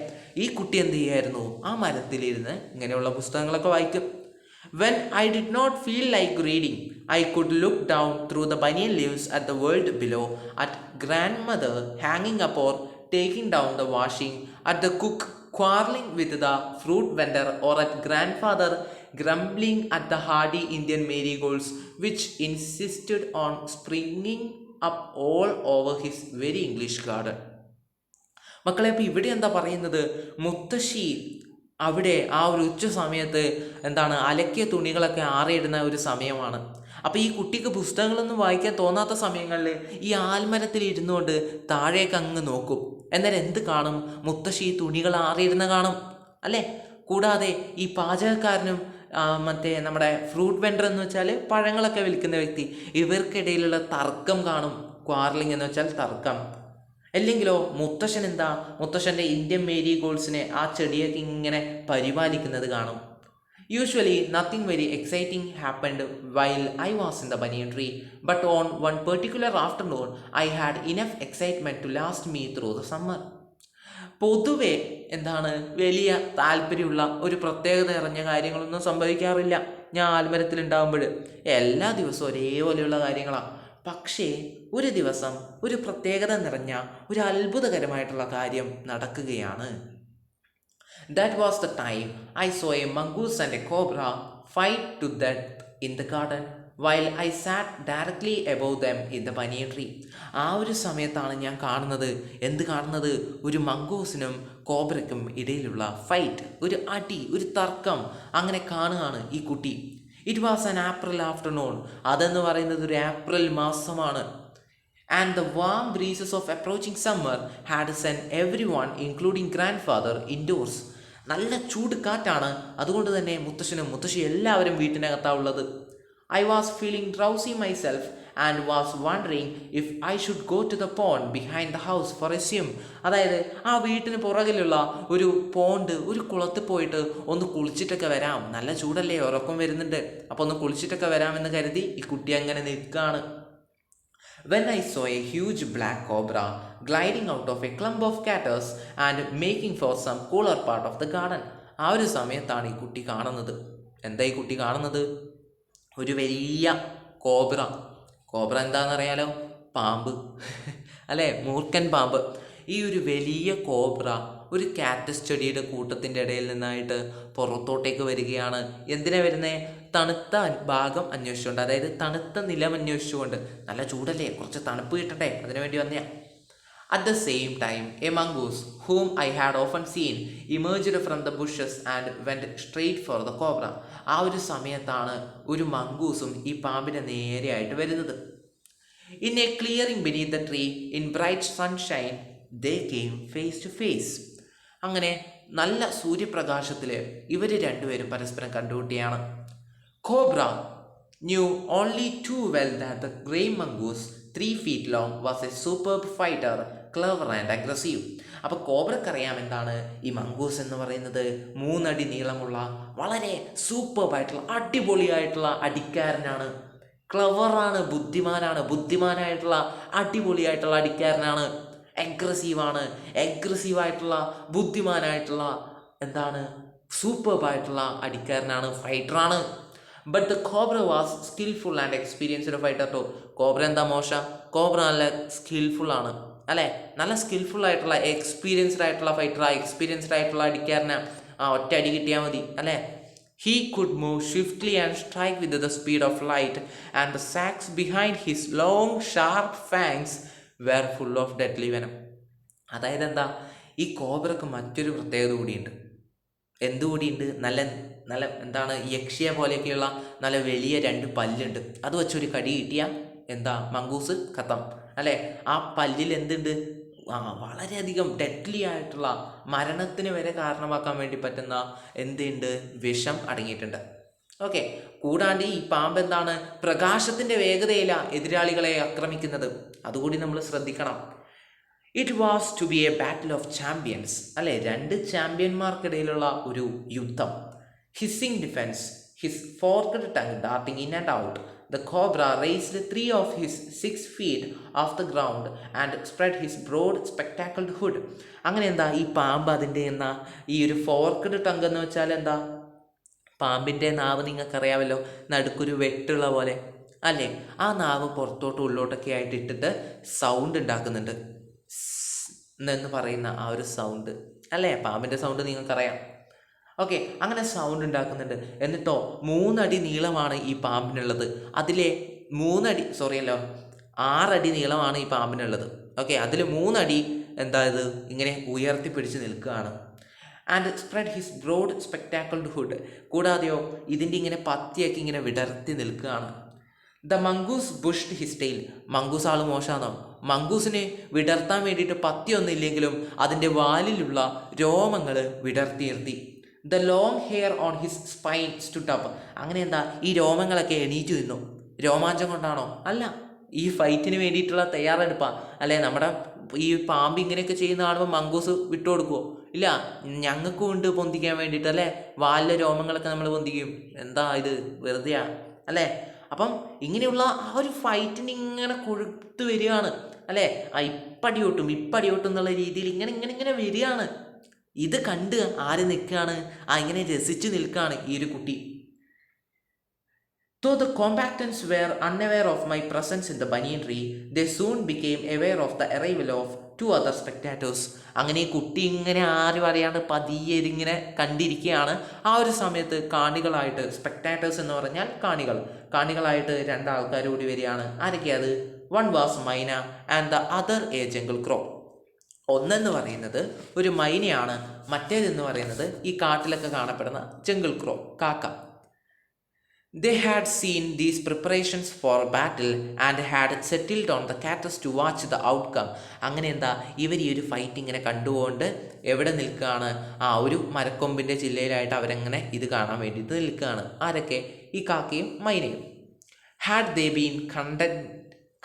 ഈ കുട്ടി എന്ത് ചെയ്യായിരുന്നു, ആ മരത്തിലിരുന്ന് ഇങ്ങനെയുള്ള പുസ്തകങ്ങളൊക്കെ വായിക്കും. When I did not feel like reading, I could look down through the banyan leaves at the world below, at grandmother hanging up or taking down the washing, at the cook quarreling with the fruit vendor, or at grandfather grumbling at the hardy Indian marigolds which insisted on springing up all over his very English garden. മക്കളെ, അപ്പോൾ ഇവിടെ എന്താ പറയുന്നത്, മുത്തശ്ശി അവിടെ ആ ഒരു ഉച്ച സമയത്ത് എന്താണ് അലക്കിയ തുണികളൊക്കെ ആറിയിടുന്ന ഒരു സമയമാണ്. അപ്പോൾ ഈ കുട്ടിക്ക് പുസ്തകങ്ങളൊന്നും വായിക്കാൻ തോന്നാത്ത സമയങ്ങളിൽ ഈ ആൽമരത്തിൽ ഇരുന്നുകൊണ്ട് താഴേക്ക് അങ്ങ് നോക്കും. എന്നാൽ എന്ത് കാണും? മുത്തശ്ശി തുണികൾ ആറിയിടുന്ന കാണും അല്ലേ. കൂടാതെ ഈ പാചകക്കാരനും മറ്റേ നമ്മുടെ ഫ്രൂട്ട് വെണ്ടർ എന്ന് വെച്ചാൽ പഴങ്ങളൊക്കെ വിൽക്കുന്ന വ്യക്തി, ഇവർക്കിടയിലുള്ള തർക്കം കാണും. ക്വാർലിംഗ് എന്ന് വെച്ചാൽ തർക്കം. അല്ലെങ്കിലോ മുത്തശ്ശൻ എന്താ, മുത്തശ്ശൻ്റെ ഇന്ത്യൻ മേരിഗോൾഡ്സിനെ ആ ചെടിയൊക്കെ ഇങ്ങനെ പരിപാലിക്കുന്നത് കാണും. Usually nothing very exciting happened while I was in the banyan tree, but on one particular afternoon I had enough excitement to last me through the summer. പൊതുവെ എന്താണ് വലിയ താല്പര്യമുള്ള ഒരു പ്രത്യേകത നിറഞ്ഞ കാര്യങ്ങളൊന്നും സംഭവിക്കാറില്ല ഞാൻ ആൽമരത്തിലുണ്ടാകുമ്പോൾ. എല്ലാ ദിവസവും ഒരേപോലെയുള്ള കാര്യങ്ങളാണ്. പക്ഷേ ഒരു ദിവസം ഒരു പ്രത്യേകത നിറഞ്ഞ ഒരു അത്ഭുതകരമായിട്ടുള്ള കാര്യം നടക്കുകയാണ്. That was the time I saw a mongoose and a cobra fight to death in the garden while I sat directly above them in the banyan tree. ആ ഒരു സമയത്താണ് ഞാൻ കാണുന്നത്, ഒരു മംഗൂസിനും കോബ്രയ്ക്കും ഇടയിലുള്ള ഫൈറ്റ്, ഒരു അടി, ഒരു തർക്കം അങ്ങനെ കാണുകയാണ് ഈ കുട്ടി. It was an April afternoon. അതെന്ന് പറയുന്നത് ഒരു ഏപ്രിൽ മാസമാണ്. And the warm breezes of approaching summer had send everyone including grandfather indoors. നല്ല ചൂട് കാറ്റാണ്. അതുകൊണ്ട് തന്നെ മുത്തശ്ശി എല്ലാവരും വീട്ടിനകത്താണ് ഉള്ളത്. I was feeling drowsy myself and was wondering if I should go to the pond behind the house for a swim. അതായത് ആ വീട്ടിന് പുറകിലുള്ള ഒരു പോണ്ട്, ഒരു കുളത്തിൽ പോയിട്ട് ഒന്ന് കുളിച്ചിട്ടൊക്കെ വരാം. നല്ല ചൂടല്ലേ, ഉറക്കം വരുന്നുണ്ട്, അപ്പോൾ ഒന്ന് കുളിച്ചിട്ടൊക്കെ വരാമെന്ന് കരുതി ഈ കുട്ടി അങ്ങനെ നിൽക്കുകയാണ്. When I saw a huge black cobra gliding out of a clump of cactus and making for some cooler part of the garden. ആ ഒരു സമയത്താണ് ഈ കുട്ടി കാണുന്നത്. എന്താ ഈ കുട്ടി കാണുന്നത്? ഒരു വലിയ കോബ്ര എന്താണെന്നറിയാലോ? പാമ്പ് അല്ലേ, മൂർഖൻ പാമ്പ്. ഈ ഒരു വലിയ കോബ്ര ഒരു കാറ്റസ് ചെടിയുടെ കൂട്ടത്തിൻ്റെ ഇടയിൽ നിന്നായിട്ട് പുറത്തോട്ടേക്ക് വരികയാണ്. എന്തിനാ വരുന്നത്? തണുത്ത ഭാഗം അന്വേഷിച്ചുകൊണ്ട്, അതായത് തണുത്ത നിലം അന്വേഷിച്ചുകൊണ്ട്. നല്ല ചൂടല്ലേ, കുറച്ച് തണുപ്പ് കിട്ടട്ടെ, അതിനുവേണ്ടി വന്നയാ. At the same time, a mongoose, whom I had often seen, emerged from the bushes and went straight for the cobra. ആ ഒരു സമയത്താണ് ഒരു മംഗൂസും ഈ പാമ്പിൻ്റെ നേരെയായിട്ട് വരുന്നത്. In a clearing beneath the tree, in bright sunshine, they came face to face. അങ്ങനെ നല്ല സൂര്യപ്രകാശത്തിൽ ഇവർ രണ്ടുപേരും പരസ്പരം കണ്ടുമുട്ടിയാണ്. Cobra knew only too well that the grey mongoose, 3 feet long, was a superb fighter, clever and aggressive. അപ്പോൾ കോബ്രക്കറിയാം എന്താണ് ഈ mongoose എന്ന് പറയുന്നത്. 3 അടി നീളമുള്ള വളരെ സൂപ്പർബായിട്ടുള്ള അടിപൊളിയായിട്ടുള്ള അടിക്കാരനാണ്. ക്ലവറാണ്, ബുദ്ധിമാനായിട്ടുള്ള അടിപൊളിയായിട്ടുള്ള അടിക്കാരനാണ്. എഗ്രസീവായിട്ടുള്ള ബുദ്ധിമാനായിട്ടുള്ള എന്താണ് സൂപ്പർബായിട്ടുള്ള അടിക്കാരനാണ്, ഫൈറ്ററാണ്. But the cobra was skilful and experienced fighter too. Cobra എന്താ മോശം? കോബ്ര നല്ല സ്കിൽഫുള്ളാണ് അല്ലേ, നല്ല സ്കിൽഫുള്ളായിട്ടുള്ള എക്സ്പീരിയൻസ്ഡ് ആയിട്ടുള്ള ഫൈറ്ററാണ്, എക്സ്പീരിയൻസ്ഡ് ആയിട്ടുള്ള അടിക്കാരനാ. ഒറ്റ അടി കിട്ടിയാൽ മതി അല്ലേ. He could move swiftly and strike with the speed of light, and the sacs behind his long sharp fangs were full of deadly venom. അതായത് എന്താ, ഈ കോബ്രക്ക് മറ്റൊരു പ്രത്യേകത കൂടിയുണ്ട്. എന്തുകൂടിയുണ്ട്? നല്ല എന്താണ് യക്ഷിയെ പോലെയൊക്കെയുള്ള നല്ല വലിയ 2 പല്ലുണ്ട്. അത് വെച്ചൊരു കടി കിട്ടിയാൽ എന്താ മംഗൂസ് ഖത്തം അല്ലേ. ആ പല്ലിൽ എന്തുണ്ട്? വളരെയധികം ഡെഡ്ലി ആയിട്ടുള്ള മരണത്തിന് വരെ കാരണമാക്കാൻ വേണ്ടി പറ്റുന്ന എന്തുണ്ട്? വിഷം അടങ്ങിയിട്ടുണ്ട്. ഓക്കെ. കൂടാണ്ട് ഈ പാമ്പ് എന്താണ് പ്രകാശത്തിൻ്റെ വേഗതയിലാണ് എതിരാളികളെ ആക്രമിക്കുന്നത്. അതുകൂടി നമ്മൾ ശ്രദ്ധിക്കണം. It was to be a battle of champions അല്ലേ, 2 ചാമ്പ്യന്മാർക്കിടയിലുള്ള ഒരു യുദ്ധം. Hissing defence, his forked tongue darting in and out. The cobra raised 3 of his 6 feet off the ground and spread his broad spectacled hood. അങ്ങനെ എന്താ ഈ പാമ്പ് അതിൻ്റെ ഈ ഒരു ഫോർക്ക്ഡ് ടങ് എന്ന് വെച്ചാൽ എന്താ? പാമ്പിൻ്റെ നാവ് നിങ്ങൾക്കറിയാമല്ലോ, നടുക്കൊരു വെട്ടുള്ള പോലെ അല്ലേ? ആ നാവ് പുറത്തോട്ടും ഉള്ളോട്ടൊക്കെ ആയിട്ട് ഇട്ടിട്ട് സൗണ്ട് ഉണ്ടാക്കുന്നുണ്ട്. എന്ന് പറയുന്ന ആ ഒരു സൗണ്ട് അല്ലേ? പാമ്പിൻ്റെ സൗണ്ട് നിങ്ങൾക്കറിയാം. ഓക്കെ, അങ്ങനെ സൗണ്ട് ഉണ്ടാക്കുന്നുണ്ട്. എന്നിട്ടോ 3 അടി നീളമാണ് ഈ പാമ്പിനുള്ളത്. അതിലെ 6 അടി നീളമാണ് ഈ പാമ്പിനുള്ളത്. ഓക്കെ, അതിൽ 3 അടി എന്താ ഇത് ഇങ്ങനെ ഉയർത്തിപ്പിടിച്ച് നിൽക്കുകയാണ്. And spread his broad spectacled hood. കൂടാതെയോ ഇതിൻ്റെ ഇങ്ങനെ പത്തിയൊക്കെ ഇങ്ങനെ വിടർത്തി നിൽക്കുകയാണ്. The mongoose bushed his tail. Mongoose ആൾ മോശമാണോ? മംഗൂസിന് വിടർത്താൻ വേണ്ടിയിട്ട് പത്തിയൊന്നും ഇല്ലെങ്കിലും അതിൻ്റെ വാലിലുള്ള രോമങ്ങൾ വിടർത്തിയിരുത്തി. The long hair on his spine stood up. അങ്ങനെ എന്താ ഈ രോമങ്ങളൊക്കെ എണീറ്റു നിന്നു. രോമാഞ്ചം കൊണ്ടാണോ? അല്ല, ഈ ഫൈറ്റിന് വേണ്ടിയിട്ടുള്ള തയ്യാറെടുപ്പാ. അല്ലേ? നമ്മുടെ ഈ പാമ്പ് ഇങ്ങനെയൊക്കെ ചെയ്യുന്ന കാണുമ്പോൾ മംഗൂസ് വിട്ടുകൊടുക്കുമോ? ഇല്ല, ഞങ്ങൾക്കും ഉണ്ട് പൊന്തിക്കാൻ വേണ്ടിയിട്ട് അല്ലേ? വാലിലെ രോമങ്ങളൊക്കെ നമ്മൾ പൊന്തിക്കും. എന്താ ഇത് വെറുതെയാ അല്ലേ? അപ്പം ഇങ്ങനെയുള്ള ആ ഒരു ഫൈറ്റിന് ഇങ്ങനെ കൊഴുത്ത് വരികയാണ് അല്ലേ? ആ ഇപ്പടിയോട്ടും എന്നുള്ള രീതിയിൽ ഇങ്ങനെ ഇങ്ങനെ ഇങ്ങനെ വരികയാണ്. ഇത് കണ്ട് ആര് നിൽക്കുകയാണ്? ഇങ്ങനെ രസിച്ച് നിൽക്കുകയാണ് ഈ ഒരു കുട്ടി. Though the combatants were unaware of my presence in the banyan tree, they soon became aware of the arrival of 2 other spectators. അങ്ങനെ കുട്ടി ഇങ്ങനെ ആരും അറിയാണ്ട് പതിയെ ഇതിങ്ങനെ കണ്ടിരിക്കുകയാണ്. ആ ഒരു സമയത്ത് കാണികളായിട്ട്, സ്പെക്ടാറ്റേഴ്സ് എന്ന് പറഞ്ഞാൽ കാണികളായിട്ട് 2 ആൾക്കാർ കൂടി വരികയാണ്. ആരൊക്കെയത്? One was myna and the other a jungle crow. ഒന്നെന്ന് പറയുന്നത് ഒരു മൈനയാണ്, മറ്റേതെന്ന് പറയുന്നത് ഈ കാട്ടിലൊക്കെ കാണപ്പെടുന്ന ജംഗിൾ ക്രോ, കാക്ക. They had seen these preparations for battle and had settled on the cactus to watch the outcome. അങ്ങനെ എന്താ ഇവർ ഈ ഒരു ഫൈറ്റ് ഇങ്ങനെ കണ്ടുകൊണ്ട് എവിടെ നിൽക്കുകയാണ്? ഒരു മരക്കൊമ്പിൻ്റെ ജില്ലയിലായിട്ട് അവരങ്ങനെ ഇത് കാണാൻ വേണ്ടിയിട്ട് നിൽക്കുകയാണ്. ആരൊക്കെ? ഈ കാക്കയും മൈനയും. Had they been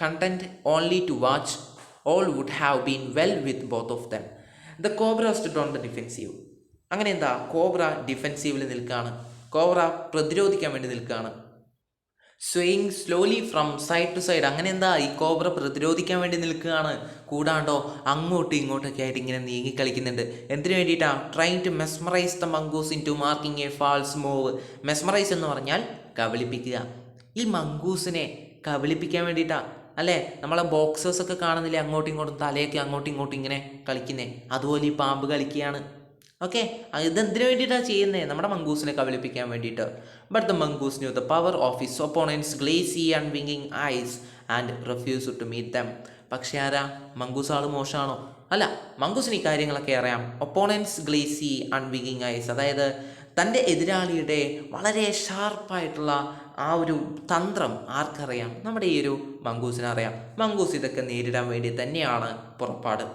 content only to watch, all would have been well with both of them. The cobra stood on the defensive. അങ്ങനെ എന്താ കോബ്ര ഡിഫെൻസീവിൽ നിൽക്കുകയാണ്. കോബ്ര പ്രതിരോധിക്കാൻ വേണ്ടി നിൽക്കുകയാണ്. Swaying slowly from side to side. അങ്ങനെ എന്താ ഈ cobra പ്രതിരോധിക്കാൻ വേണ്ടി നിൽക്കുകയാണ്. കൂടാണ്ടോ അങ്ങോട്ടും ഇങ്ങോട്ടൊക്കെ ആയിട്ട് ഇങ്ങനെ നീങ്ങി കളിക്കുന്നുണ്ട്. എന്തിനു വേണ്ടിയിട്ടാ? Trying to mesmerise the mongoose into marking a false move. Mesmerise എന്ന് പറഞ്ഞാൽ കബളിപ്പിക്കുക. ഈ മംഗൂസിനെ കബളിപ്പിക്കാൻ വേണ്ടിയിട്ടാ അല്ലേ? നമ്മളെ ബോക്സേഴ്സൊക്കെ കാണുന്നില്ലേ, അങ്ങോട്ടും ഇങ്ങോട്ടും തലയൊക്കെ അങ്ങോട്ടും ഇങ്ങോട്ടും ഇങ്ങനെ കളിക്കുന്നേ, അതുപോലെ ഈ പാമ്പ് കളിക്കുകയാണ്. ഓക്കെ, ഇതെന്തിനു വേണ്ടിയിട്ടാണ് ചെയ്യുന്നത്? നമ്മുടെ മംഗൂസിനെ കബളിപ്പിക്കാൻ വേണ്ടിയിട്ട്. But the mongoose knew the power of his opponent's glassy and വിങ്ങിങ് eyes and refused to meet them. പക്ഷേ ആരാ? മംഗൂസ് ആൾ മോശമാണോ? അല്ല, മംഗൂസിന് ഈ കാര്യങ്ങളൊക്കെ അറിയാം. ഒപ്പോണൻറ്റ്സ് ഗ്ലേസി ആൻഡ് വിങ്ങിങ് ഐസ്, അതായത് തൻ്റെ എതിരാളിയുടെ വളരെ ഷാർപ്പായിട്ടുള്ള ആ ഒരു തന്ത്രം ആർക്കറിയാം? നമ്മുടെ ഈ ഒരു മംഗൂസിനറിയാം. മംഗൂസ് ഇതൊക്കെ നേരിടാൻ വേണ്ടി തന്നെയാണ് പുറപ്പാട്.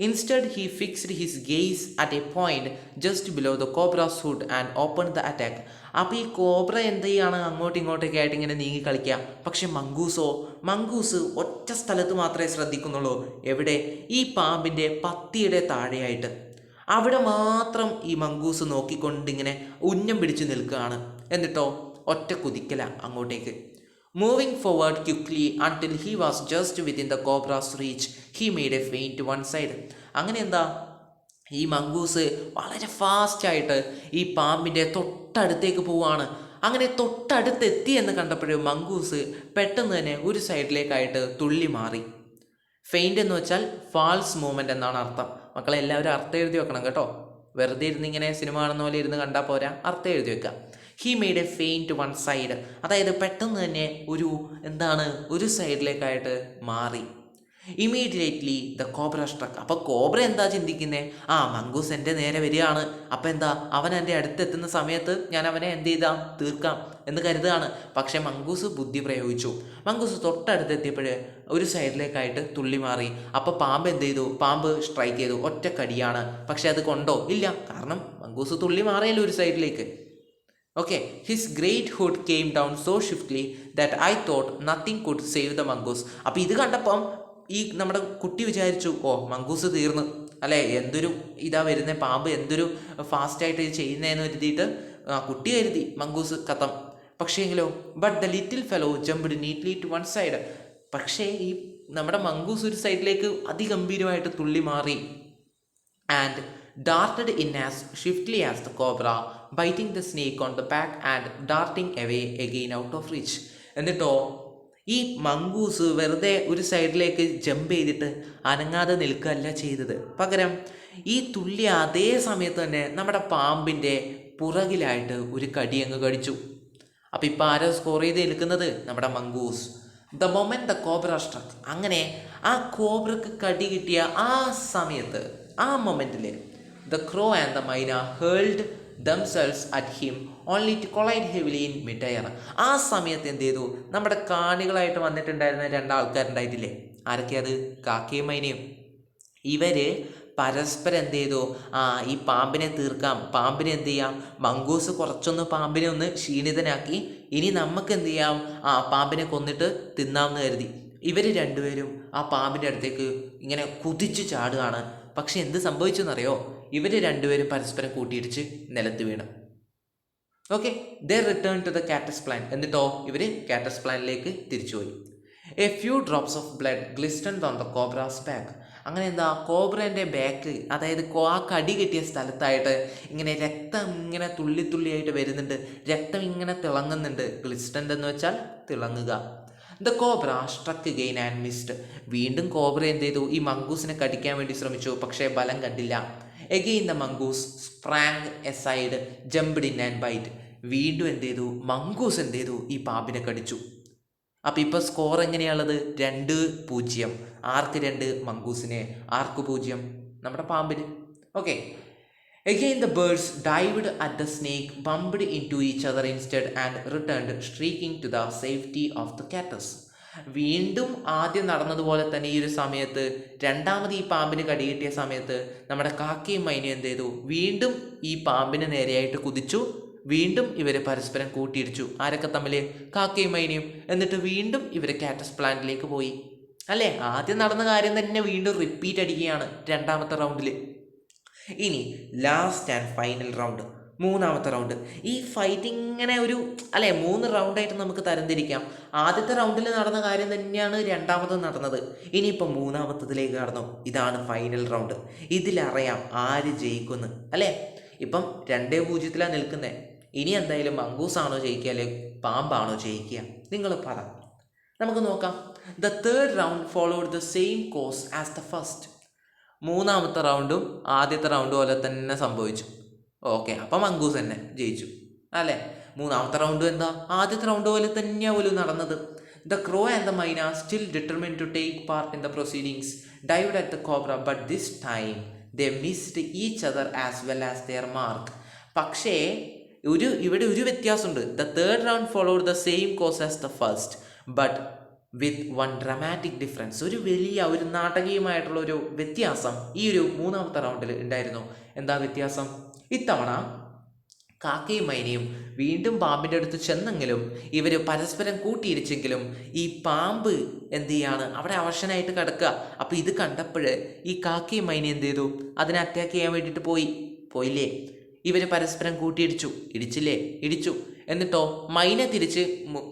Instead, he fixed his gaze at a point just below the cobra's hood and opened the attack. അപ്പോൾ ഈ കോബ്ര എന്ത് ചെയ്യാണ്? അങ്ങോട്ടും ഇങ്ങോട്ടൊക്കെ ആയിട്ട് ഇങ്ങനെ നീങ്ങി കളിക്കുക. പക്ഷെ മംഗൂസ് ഒറ്റ സ്ഥലത്ത് മാത്രമേ ശ്രദ്ധിക്കുന്നുള്ളൂ. എവിടെ? ഈ പാമ്പിൻ്റെ പത്തിയുടെ താഴെയായിട്ട്. അവിടെ മാത്രം ഈ മംഗൂസ് നോക്കിക്കൊണ്ടിങ്ങനെ ഉന്നം പിടിച്ച് നിൽക്കുകയാണ്. എന്നിട്ടോ ഒറ്റ കുതിക്കല അങ്ങോട്ടേക്ക്. Moving forward quickly until he was just within the cobra's reach, he made a feint to one side. അങ്ങനെ എന്താ ഈ മംഗൂസ് വളരെ ഫാസ്റ്റായിട്ട് ഈ പാമ്പിൻ്റെ തൊട്ടടുത്തേക്ക് പോവുകയാണ്. അങ്ങനെ തൊട്ടടുത്തെത്തി എന്ന് കണ്ടപ്പോഴും മംഗൂസ് പെട്ടെന്ന് തന്നെ ഒരു സൈഡിലേക്കായിട്ട് തുള്ളി മാറി. ഫെയിൻ്റ് എന്ന് വെച്ചാൽ ഫാൾസ് മൂവ്മെൻ്റ് എന്നാണ് അർത്ഥം. മക്കളെ എല്ലാവരും അർത്ഥം എഴുതി വെക്കണം കേട്ടോ. വെറുതെ ഇരുന്ന് ഇങ്ങനെ സിനിമ കാണുന്ന പോലെ ഇരുന്ന് കണ്ടാൽ പോരാ, അർത്ഥം എഴുതി വെക്കുക. He made A faint one side, അതായത് പെട്ടെന്ന് തന്നെ ഒരു സൈഡിലേക്കായിട്ട് മാറി. Immediately the cobra സ്ട്രക്ക്. അപ്പോൾ കോബ്ര എന്താ ചിന്തിക്കുന്നത്? മംഗൂസ് എൻ്റെ നേരെ വരികയാണ്, അപ്പോൾ എന്താ അവൻ എൻ്റെ അടുത്തെത്തുന്ന സമയത്ത് ഞാൻ അവനെ എന്ത് തീർക്കാം എന്ന് കരുതുകയാണ്. പക്ഷേ മംഗൂസ് ബുദ്ധി പ്രയോഗിച്ചു. മംഗൂസ് തൊട്ടടുത്തെത്തിയപ്പോൾ ഒരു സൈഡിലേക്കായിട്ട് തുള്ളി മാറി. അപ്പോൾ പാമ്പ് എന്ത് ചെയ്തു? പാമ്പ് സ്ട്രൈക്ക് ചെയ്തു, ഒറ്റ കടിയാണ്. പക്ഷെ അത് കൊണ്ടോ? ഇല്ല, കാരണം മംഗൂസ് തുള്ളി മാറിയല്ലോ ഒരു സൈഡിലേക്ക്. Okay, his great hood came down so swiftly that I thought nothing could save the mongoose. അപ്പോൾ ഇത് കണ്ടപ്പം ഈ നമ്മുടെ കുട്ടി വിചാരിച്ചു, മംഗൂസ് തീർന്നു അല്ലേ, എന്തൊരു വരുന്ന പാമ്പ് എന്തൊരു ഫാസ്റ്റായിട്ട് ഇത് ചെയ്യുന്നതെന്ന് കരുതിയിട്ട് കുട്ടി കരുതി മംഗൂസ് കഥം. പക്ഷേങ്കിലോ but the little fellow jumped neatly to one side. പക്ഷേ ഈ നമ്മുടെ മംഗൂസ് ഒരു സൈഡിലേക്ക് അതിഗംഭീരമായിട്ട് തുള്ളി മാറി. And darted in as swiftly as the cobra, biting the snake on the back and darting away again out of reach. എന്നിട്ടോ ഈ മംഗൂസ് വെറുതെ ഒരു സൈഡിലേക്ക് ജമ്പ് ചെയ്തിട്ട് അനങ്ങാതെ നിൽക്കുകയല്ല ചെയ്തത്. പകരം ഈ തുള്ളി അതേ സമയത്ത് തന്നെ നമ്മുടെ പാമ്പിൻ്റെ പുറകിലായിട്ട് ഒരു കടി അങ്ങ് കടിച്ചു. അപ്പം ഇപ്പം ആരോ സ്കോർ ചെയ്ത് നിൽക്കുന്നത്? നമ്മുടെ mongoose. The moment the cobra സ്ട്രക്ക്, അങ്ങനെ ആ കോബ്രക്ക് കടി കിട്ടിയ ആ സമയത്ത്, ആ മൊമെന്റിൽ ദ ക്രോ ആൻഡ് ദ മൈന hurled themselves at him only to collide heavily in mid-air. ആ സമയത്ത് എന്ത് ചെയ്തു? നമ്മുടെ കാണികളായിട്ട് വന്നിട്ടുണ്ടായിരുന്ന രണ്ടാൾക്കാരുണ്ടായിട്ടില്ലേ? ആരൊക്കെയത്? കാക്കയും മൈനയും. ഇവര് പരസ്പരം എന്ത് ചെയ്തു? ഈ പാമ്പിനെ തീർക്കാം, പാമ്പിനെ എന്ത് ചെയ്യാം, മംഗൂസ് കുറച്ചൊന്ന് പാമ്പിനെ ഒന്ന് ക്ഷീണിതനാക്കി, ഇനി നമുക്ക് എന്ത് ചെയ്യാം, പാമ്പിനെ കൊന്നിട്ട് തിന്നാമെന്ന് കരുതി ഇവർ രണ്ടുപേരും ആ പാമ്പിൻ്റെ അടുത്തേക്ക് ഇങ്ങനെ കുതിച്ചു ചാടുകയാണ്. പക്ഷെ എന്ത് സംഭവിച്ചെന്നറിയോ? ഇവർ രണ്ടുപേരും പരസ്പരം കൂട്ടിയിടിച്ച് നിലത്ത് വീണു. Okay, they return to the cactus plant. എന്നിട്ടോ ഇവർ കാറ്റസ് പ്ലാനിലേക്ക് തിരിച്ചുപോയി. A few drops of blood glistened on the cobra's back. അങ്ങനെ എന്താ, കോബ്രേൻ്റെ ബാക്ക്, അതായത് ആ കടി കിട്ടിയ സ്ഥലത്തായിട്ട് ഇങ്ങനെ രക്തം ഇങ്ങനെ തുള്ളി തുള്ളിയായിട്ട് വരുന്നുണ്ട്, രക്തം ഇങ്ങനെ തിളങ്ങുന്നുണ്ട്. ഗ്ലിസ്റ്റൻഡ് എന്ന് വെച്ചാൽ തിളങ്ങുക. The cobra struck again and missed. വീണ്ടും കോബ്ര എന്ത് ചെയ്തു? ഈ മംഗൂസിനെ കടിക്കാൻ വേണ്ടി ശ്രമിച്ചു, പക്ഷേ ബലം കണ്ടില്ല. Again the mongoose sprang aside jumped in and bite. വീണ്ടും എന്ത് ചെയ്തു? മംഗൂസ് എന്ത് ചെയ്തു? ഈ പാമ്പിനെ കടിച്ചു. അപ്പം ഇപ്പോൾ സ്കോർ എങ്ങനെയാണുള്ളത്? 2-0. ആർക്ക് 2? മംഗൂസിന്. ആർക്ക് 0? നമ്മുടെ പാമ്പിന്. Okay. Again the birds dived at the snake, bumped into each other instead and returned shrieking to the safety of the cactus. വീണ്ടും ആദ്യം നടന്നതുപോലെ തന്നെ ഈ ഒരു സമയത്ത്, രണ്ടാമത് ഈ പാമ്പിന് കടികിട്ടിയ സമയത്ത് നമ്മുടെ കാക്കയും മൈനയും എന്ത് ചെയ്തു? വീണ്ടും ഈ പാമ്പിന് നേരെയായിട്ട് കുതിച്ചു. വീണ്ടും ഇവർ പരസ്പരം കൂട്ടിയിടിച്ചു. ആരൊക്കെ തമ്മിൽ? കാക്കയും മൈനയും. എന്നിട്ട് വീണ്ടും ഇവർ കാറ്റസ് പ്ലാന്റിലേക്ക് പോയി. അല്ലേ? ആദ്യം നടന്ന കാര്യം തന്നെ വീണ്ടും റിപ്പീറ്റ് അടിക്കുകയാണ് രണ്ടാമത്തെ റൗണ്ടിൽ. ഇനി ലാസ്റ്റ് ആൻഡ് ഫൈനൽ റൗണ്ട്, മൂന്നാമത്തെ റൗണ്ട്. ഈ ഫൈറ്റ് ഇങ്ങനെ ഒരു 3 റൗണ്ടായിട്ട് നമുക്ക് തരംതിരിക്കാം. ആദ്യത്തെ റൗണ്ടിൽ നടന്ന കാര്യം തന്നെയാണ് രണ്ടാമത് നടന്നത്. ഇനിയിപ്പോൾ മൂന്നാമത്തതിലേക്ക് കടന്നു. ഇതാണ് ഫൈനൽ റൗണ്ട്. ഇതിലറിയാം ആര് ജയിക്കുമെന്ന്, അല്ലേ? ഇപ്പം 2-0 നിൽക്കുന്നത്. ഇനി എന്തായാലും മംഗൂസാണോ ജയിക്കുക, അല്ലെ പാമ്പാണോ ജയിക്കുക? നിങ്ങൾ പറ, നമുക്ക് നോക്കാം. The third round followed the same course as the first. മൂന്നാമത്തെ റൗണ്ടും ആദ്യത്തെ റൗണ്ട് പോലെ തന്നെ സംഭവിച്ചു. ഓക്കെ, അപ്പം മംഗൂസ് തന്നെ ജയിച്ചു, അല്ലേ? മൂന്നാമത്തെ റൗണ്ടും എന്താ, ആദ്യത്തെ റൗണ്ട് പോലെ തന്നെയാണ് പോലും നടന്നത്. The crow and the myna still determined to take part in the proceedings dived at the cobra, but this time they missed each other as well as their mark. പക്ഷേ ഇവിടെ ഒരു വ്യത്യാസമുണ്ട്. The third round followed the same course as the first, but with one dramatic difference. ഒരു നാടകീയമായിട്ടുള്ള ഒരു വ്യത്യാസം ഈ ഒരു മൂന്നാമത്തെ റൗണ്ടിൽ ഉണ്ടായിരുന്നു. എന്താ വ്യത്യാസം? ഇത്തവണ കാക്കയും മൈനയും വീണ്ടും പാമ്പിൻ്റെ അടുത്ത് ചെന്നെങ്കിലും ഇവർ പരസ്പരം കൂട്ടിയിടിച്ചെങ്കിലും ഈ പാമ്പ് എന്ത് ചെയ്യാണ്? അവിടെ അവശനായിട്ട് കിടക്കുക. അപ്പോൾ ഇത് കണ്ടപ്പോൾ ഈ കാക്കയും മൈനയും എന്ത് ചെയ്തു? അതിനെ അറ്റാക്ക് ചെയ്യാൻ വേണ്ടിയിട്ട് പോയില്ലേ? ഇവർ പരസ്പരം കൂട്ടിയിടിച്ചു. ഇടിച്ചു. എന്നിട്ടോ മൈന തിരിച്ച്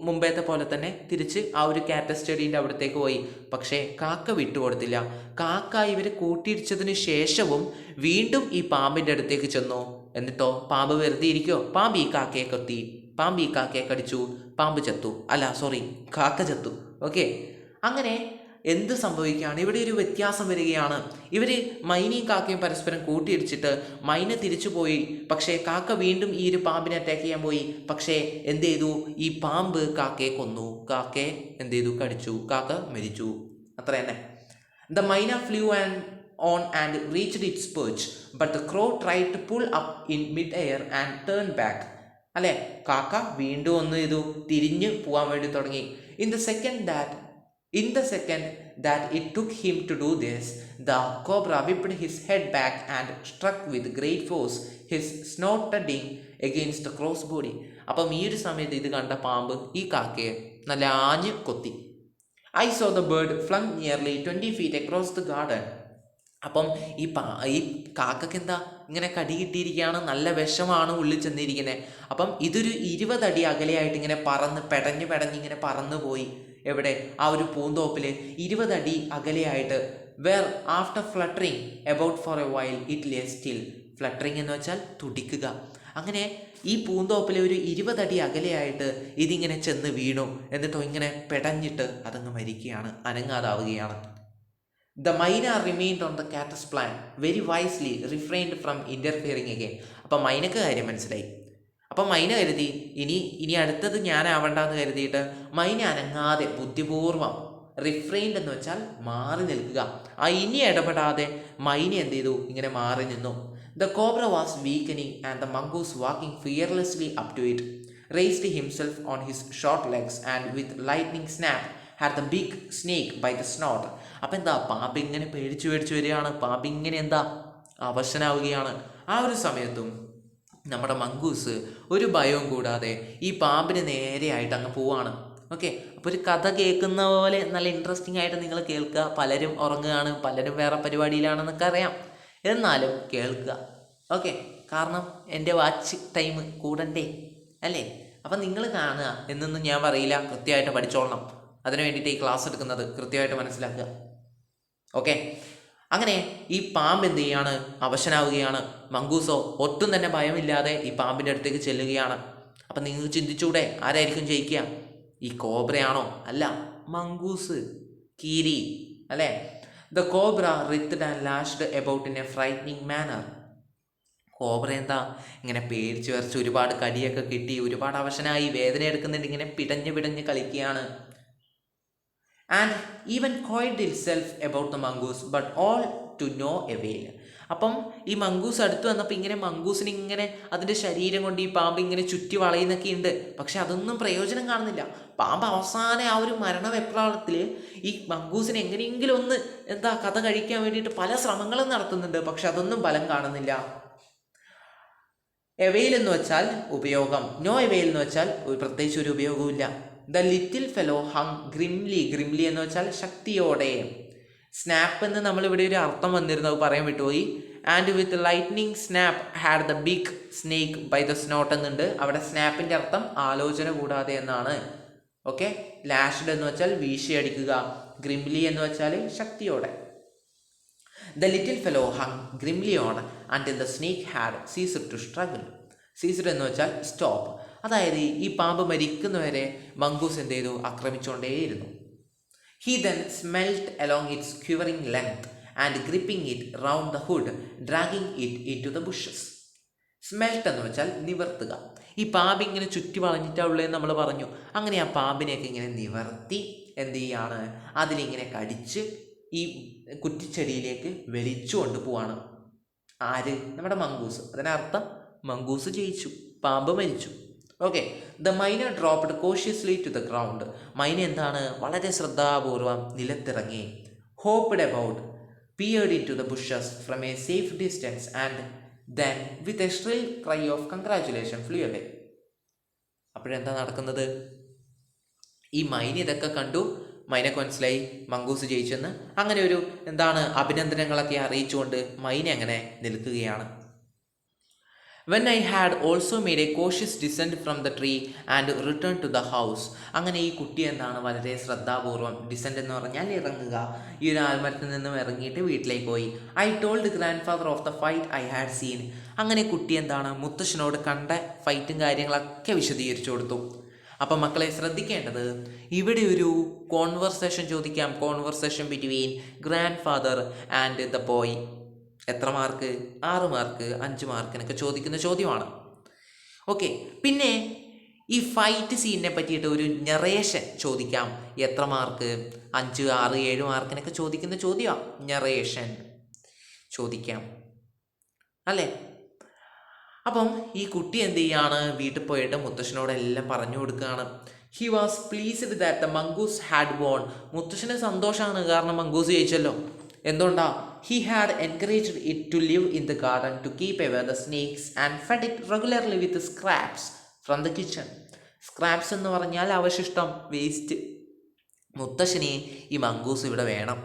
മുമ്പേത്തെ പോലെ തന്നെ തിരിച്ച് ആ ഒരു കാറ്റസ് സ്റ്റഡീൻ്റെ അവിടത്തേക്ക് പോയി. പക്ഷേ കാക്ക വിട്ടുകൊടുത്തില്ല. കാക്ക ഇവർ കൂട്ടിയിടിച്ചതിന് ശേഷവും വീണ്ടും ഈ പാമ്പിൻ്റെ അടുത്തേക്ക് ചെന്നു. എന്നിട്ടോ പാമ്പ് വെറുതെ ഇരിക്കോ? പാമ്പ് ഈ കാക്കയെ കടിച്ചു. പാമ്പ് ചത്തു. കാക്ക ചത്തു. ഓക്കെ, അങ്ങനെ എന്ത് സംഭവിക്കുകയാണ്? ഇവിടെ ഒരു വ്യത്യാസം വരികയാണ്. ഇവർ മൈനയും കാക്കയും പരസ്പരം കൂട്ടിയിടിച്ചിട്ട് മൈന തിരിച്ചു പോയി. പക്ഷേ കാക്ക വീണ്ടും ഈ ഒരു പാമ്പിനെ അറ്റാക്ക് ചെയ്യാൻ പോയി. പക്ഷേ എന്ത് ചെയ്തു? ഈ പാമ്പ് കാക്കയെ കൊന്നു. കാക്കയെ എന്ത് ചെയ്തു? കടിച്ചു. കാക്ക മരിച്ചു. അത്ര തന്നെ. ദ മൈന flu on and reached its perch, but the crow tried to pull up in mid-air and turn back. അല്ലേ? കാക്ക വീണ്ടും ഒന്ന് ചെയ്തു? തിരിഞ്ഞു പോകാൻ വേണ്ടി തുടങ്ങി. In the second that it took him to do this, the cobra whipped his head back and struck with great force his snout-ing against the crow's body. അപ്പം ഈ ഒരു സമയത്ത് ഇത് കണ്ട പാമ്പ് ഈ കാക്കയെ നല്ല ആഞ്ഞ് കൊത്തി. I saw the bird flung nearly 20 feet across the garden. അപ്പം ഈ കാക്കയ്ക്ക് എന്താ ഇങ്ങനെ കടി കിട്ടിയിരിക്കുകയാണ്, നല്ല വിഷമാണ് ഉള്ളിൽ ചെന്നിരിക്കുന്നത്. അപ്പം ഇതൊരു 20 അടി അകലെയായിട്ട് ഇങ്ങനെ പെടഞ്ഞ് ഇങ്ങനെ പറന്നു പോയി. എവിടെ? ആ ഒരു പൂന്തോപ്പിൽ 20 അടി അകലെയായിട്ട്. Where after fluttering about for a while it lay still. Fluttering എന്ന് വെച്ചാൽ തുടിക്കുക. അങ്ങനെ ഈ പൂന്തോപ്പിലെ ഒരു 20 അടി അകലെയായിട്ട് ഇതിങ്ങനെ ചെന്ന് വീണു. എന്നിട്ടോ ഇങ്ങനെ പെടഞ്ഞിട്ട് അതങ്ങ് മരിക്കുകയാണ്, അനങ്ങാതാവുകയാണ്. The myna remained on the cactus plant very wisely refrained from interfering again. അപ്പം മൈനക്ക് കാര്യം മനസ്സിലായി. അപ്പം മൈന കരുതി ഇനി അടുത്തത് ഞാനാവണ്ടെന്ന് കരുതിയിട്ട് മൈന അനങ്ങാതെ ബുദ്ധിപൂർവ്വം, റിഫ്രെയിൻഡ് എന്ന് വെച്ചാൽ മാറി നിൽക്കുക, ഇനി ഇടപെടാതെ മൈന എന്ത് ചെയ്തു, ഇങ്ങനെ മാറി നിന്നു. The cobra was weakening and the mongoose walking fearlessly up to it raised himself on his short legs and with lightning snap had the big snake by the snout. അപ്പം എന്താ, പാമ്പ് ഇങ്ങനെ പേടിച്ചു വരികയാണ്. പാമ്പ് ഇങ്ങനെ എന്താ അവശനാവുകയാണ്. ആ ഒരു സമയത്തും നമ്മുടെ മംഗൂസ് ഒരു ഭയവും കൂടാതെ ഈ പാമ്പിന് നേരെയായിട്ട് അങ്ങ് പോവാണ്. ഓക്കെ, അപ്പോൾ ഒരു കഥ കേൾക്കുന്ന പോലെ നല്ല ഇൻട്രസ്റ്റിംഗ് ആയിട്ട് നിങ്ങൾ കേൾക്കുക. പലരും ഉറങ്ങുകയാണ്, പലരും വേറെ പരിപാടിയിലാണെന്നൊക്കെ അറിയാം, എന്നാലും കേൾക്കുക. ഓക്കെ, കാരണം എൻ്റെ വാച്ച് ടൈം കൂടണ്ടേ അല്ലേ? അപ്പം നിങ്ങൾ കാണുക എന്നൊന്നും ഞാൻ പറയില്ല, കൃത്യമായിട്ട് പഠിച്ചോളണം. അതിനു വേണ്ടിയിട്ട് ഈ ക്ലാസ് എടുക്കുന്നത്, കൃത്യമായിട്ട് മനസ്സിലാക്കുക. ഓക്കെ, അങ്ങനെ ഈ പാമ്പ് എന്ത് ചെയ്യാണ്, അവശനാവുകയാണ്. മംഗൂസോ ഒട്ടും തന്നെ ഭയമില്ലാതെ ഈ പാമ്പിൻ്റെ അടുത്തേക്ക് ചെല്ലുകയാണ്. അപ്പം നിങ്ങൾ ചിന്തിച്ചൂടെ, ആരായിരിക്കും ജയിക്കുക? ഈ കോബ്രയാണോ? അല്ല, മംഗൂസ്, കീരി അല്ലേ? The cobra writhed and lashed about in a frightening manner. Cobra എന്താ ഇങ്ങനെ പേടിച്ച് വരച്ച് ഒരുപാട് കടിയൊക്കെ കിട്ടി, ഒരുപാട് അവശനായി, വേദന എടുക്കുന്നുണ്ട്, ഇങ്ങനെ പിടഞ്ഞ് കളിക്കുകയാണ്. And even coiled itself about the mongoose but all to no avail. അപ്പം ഈ മംഗൂസ് അടുത്ത് വന്നപ്പോൾ ഇങ്ങനെ മംഗൂസിന് ഇങ്ങനെ അതിൻ്റെ ശരീരം കൊണ്ട് ഈ പാമ്പ് ഇങ്ങനെ ചുറ്റി വളയുന്നൊക്കെ ഉണ്ട്. പക്ഷെ അതൊന്നും പ്രയോജനം കാണുന്നില്ല. പാമ്പ് അവസാനം ആ ഒരു മരണവെപ്രാളത്തിൽ ഈ മംഗൂസിന് എങ്ങനെയെങ്കിലും ഒന്ന് എന്താ കഥ കഴിക്കാൻ വേണ്ടിയിട്ട് പല ശ്രമങ്ങളും നടത്തുന്നുണ്ട്. പക്ഷെ അതൊന്നും ഫലം കാണുന്നില്ല. എവെയിൽ എന്ന് വെച്ചാൽ ഉപയോഗം, നോ എവെയിൽ എന്ന് വെച്ചാൽ പ്രത്യേകിച്ച് ഒരു ഉപയോഗവും. The little fellow hung grimly, grimly എന്ന് വെച്ചാൽ ശക്തിയോടെ. സ്നാപ്പ് എന്ന് നമ്മളിവിടെ ഒരു അർത്ഥം വന്നിരുന്നത് പറയാൻ വിട്ടുപോയി. And with lightning snap had the big snake by the snout എന്നുണ്ട്. അവിടെ സ്നാപ്പിൻ്റെ അർത്ഥം ആലോചന കൂടാതെ എന്നാണ്. ഓക്കെ, ലാഷ്ഡ് എന്ന് വെച്ചാൽ വീശിയടിക്കുക, ഗ്രിംലി എന്ന് വെച്ചാൽ ശക്തിയോടെ. The little fellow hung grimly on and the snake had ceased to struggle. Ceased എന്ന് വെച്ചാൽ സ്റ്റോപ്പ്. അതായത് ഈ പാമ്പ് മരിക്കുന്നവരെ മംഗൂസ് എന്ത് ചെയ്തു, ആക്രമിച്ചുകൊണ്ടേയിരുന്നു. He then smelt along its quivering length and gripping it round the hood dragging it into the bushes. Smelt എന്ന് വെച്ചാൽ നിവർത്തുക. ഈ പാമ്പ് ഇങ്ങനെ ചുറ്റി വളഞ്ഞിട്ടുള്ളതെന്ന് നമ്മൾ പറഞ്ഞു. അങ്ങനെ ആ പാമ്പിനെയൊക്കെ ഇങ്ങനെ നിവർത്തി എന്ത് ചെയ്യാണ്, അതിലിങ്ങനെ കടിച്ച് ഈ കുറ്റിച്ചെടിയിലേക്ക് വലിച്ചു കൊണ്ടുപോവാണ്. ആര്? നമ്മുടെ മംഗൂസ്. അതിനർത്ഥം മംഗൂസ് ജയിച്ചു, പാമ്പ് മരിച്ചു. Okay, the myna dropped cautiously to the ground. Myna എന്താണ്, വളരെ ശ്രദ്ധാപൂർവം നിലത്തിറങ്ങി. Hopped about, peered into the bushes from a safe distance and then with a shrill cry of congratulation flew away. അപ്പോഴെന്താ നടക്കുന്നത്? ഈ മൈന ഇതൊക്കെ കണ്ടു, മൈനക്ക് മനസ്സിലായി മംഗൂസ് ജയിച്ചെന്ന്. അങ്ങനെ ഒരു അഭിനന്ദനങ്ങളൊക്കെ അറിയിച്ചുകൊണ്ട് മൈന അങ്ങനെ നിൽക്കുകയാണ്. When I had also made a cautious descent from the tree and returned to the house. അങ്ങനെ ഈ കുട്ടി വളരെ ശ്രദ്ധാപൂർവം, ഡിസെൻറ്റ് എന്ന് പറഞ്ഞാൽ ഇറങ്ങുക, ഈ ഒരു ആൽമരത്തിൽ നിന്നും ഇറങ്ങിയിട്ട് വീട്ടിലേക്ക് പോയി. I told grand father of the fight I had seen. അങ്ങനെ കുട്ടി മുത്തശ്ശനോട് കണ്ട ഫൈറ്റും കാര്യങ്ങളൊക്കെ വിശദീകരിച്ചു കൊടുത്തു. അപ്പം മക്കളെ ശ്രദ്ധിക്കേണ്ടത്, ഇവിടെ ഒരു കോൺവെർസേഷൻ ചോദിക്കാം. Conversation between grand father and the boy. എത്ര മാർക്ക്? 6 മാർക്ക്, 5 മാർക്കിനൊക്കെ ചോദിക്കുന്ന ചോദ്യമാണ്. ഓക്കെ, പിന്നെ ഈ ഫൈറ്റ് സീനിനെ പറ്റിയിട്ട് ഒരു നറേഷൻ ചോദിക്കാം. എത്ര മാർക്ക്? 5, 6, 7 മാർക്കിനൊക്കെ ചോദിക്കുന്ന ചോദ്യമാണ്. നറേഷൻ ചോദിക്കാം അല്ലേ? അപ്പം ഈ കുട്ടി എന്ത് ചെയ്യാണ്, വീട്ടിൽ പോയിട്ട് മുത്തശ്ശനോടെല്ലാം പറഞ്ഞു കൊടുക്കുകയാണ്. He was pleased that the mongoose had won. മുത്തശ്ശന് സന്തോഷമാണ്, കാരണം മംഗൂസ് ജയിച്ചല്ലോ. എന്തുകൊണ്ടാ? He had encouraged it to live in the garden to keep away the snakes and fed it regularly with scraps from the kitchen. Scraps എന്ന് പറഞ്ഞാൽ അവശിഷ്ടം, waste. മുത്തശ്ശനെ ഈ mongoose ഇവിടെ വേണം.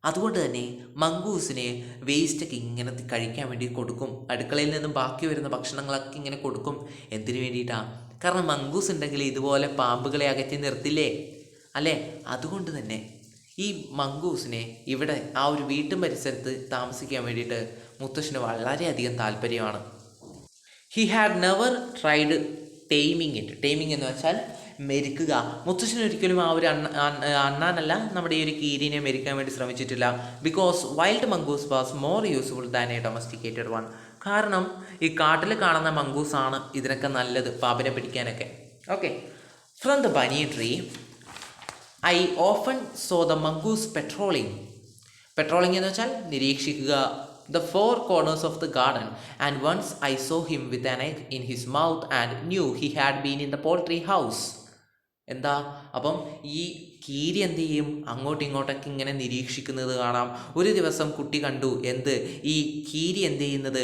അതുകൊണ്ട് തന്നെ മംഗൂസിന് വേസ്റ്റൊക്കെ ഇങ്ങനെ കഴിക്കാൻ വേണ്ടി കൊടുക്കും. അടുക്കളയിൽ നിന്നും ബാക്കി വരുന്ന ഭക്ഷണങ്ങളൊക്കെ ഇങ്ങനെ കൊടുക്കും. എന്തിനു വേണ്ടിയിട്ടാണ്? കാരണം മംഗൂസ് ഉണ്ടെങ്കിൽ ഇതുപോലെ പാമ്പുകളെ അകറ്റി നിർത്തില്ലേ അല്ലേ? അതുകൊണ്ട് തന്നെ ഈ മംഗൂസിനെ ഇവിടെ ആ ഒരു വീട്ടും പരിസരത്ത് താമസിക്കാൻ വേണ്ടിയിട്ട് മുത്തശ്ശന് വളരെയധികം താല്പര്യമാണ്. He had never tried timing it. Timing എന്ന് വെച്ചാൽ മെരുക്കുക. മുത്തശ്ശൻ ഒരിക്കലും ആ ഒരു അണ്ണാനല്ല നമ്മുടെ ഈ ഒരു കീരിനെ മെരുക്കാൻ വേണ്ടി ശ്രമിച്ചിട്ടില്ല. Because wild mongoose was more useful than a domesticated one. കാരണം ഈ കാട്ടിൽ കാണുന്ന മംഗൂസാണ് ഇതിനൊക്കെ നല്ലത്, പാമ്പിനെ പിടിക്കാനൊക്കെ. Okay. From the banyan tree I often saw the mongoose patrolling. Patrolling എന്ന് വെച്ചാൽ നിരീക്ഷിക്കുക. the four corners of the garden, and once I saw him with an egg in his mouth and knew he had been in the poultry house. എന്താ അപ്പം ഈ കീരി എന്ത് ചെയ്യും, അങ്ങോട്ടും ഇങ്ങോട്ടൊക്കെ ഇങ്ങനെ നിരീക്ഷിക്കുന്നത് കാണാം. ഒരു ദിവസം കുട്ടി കണ്ടു എന്ത്, ഈ കീരി എന്ത് ചെയ്യുന്നത്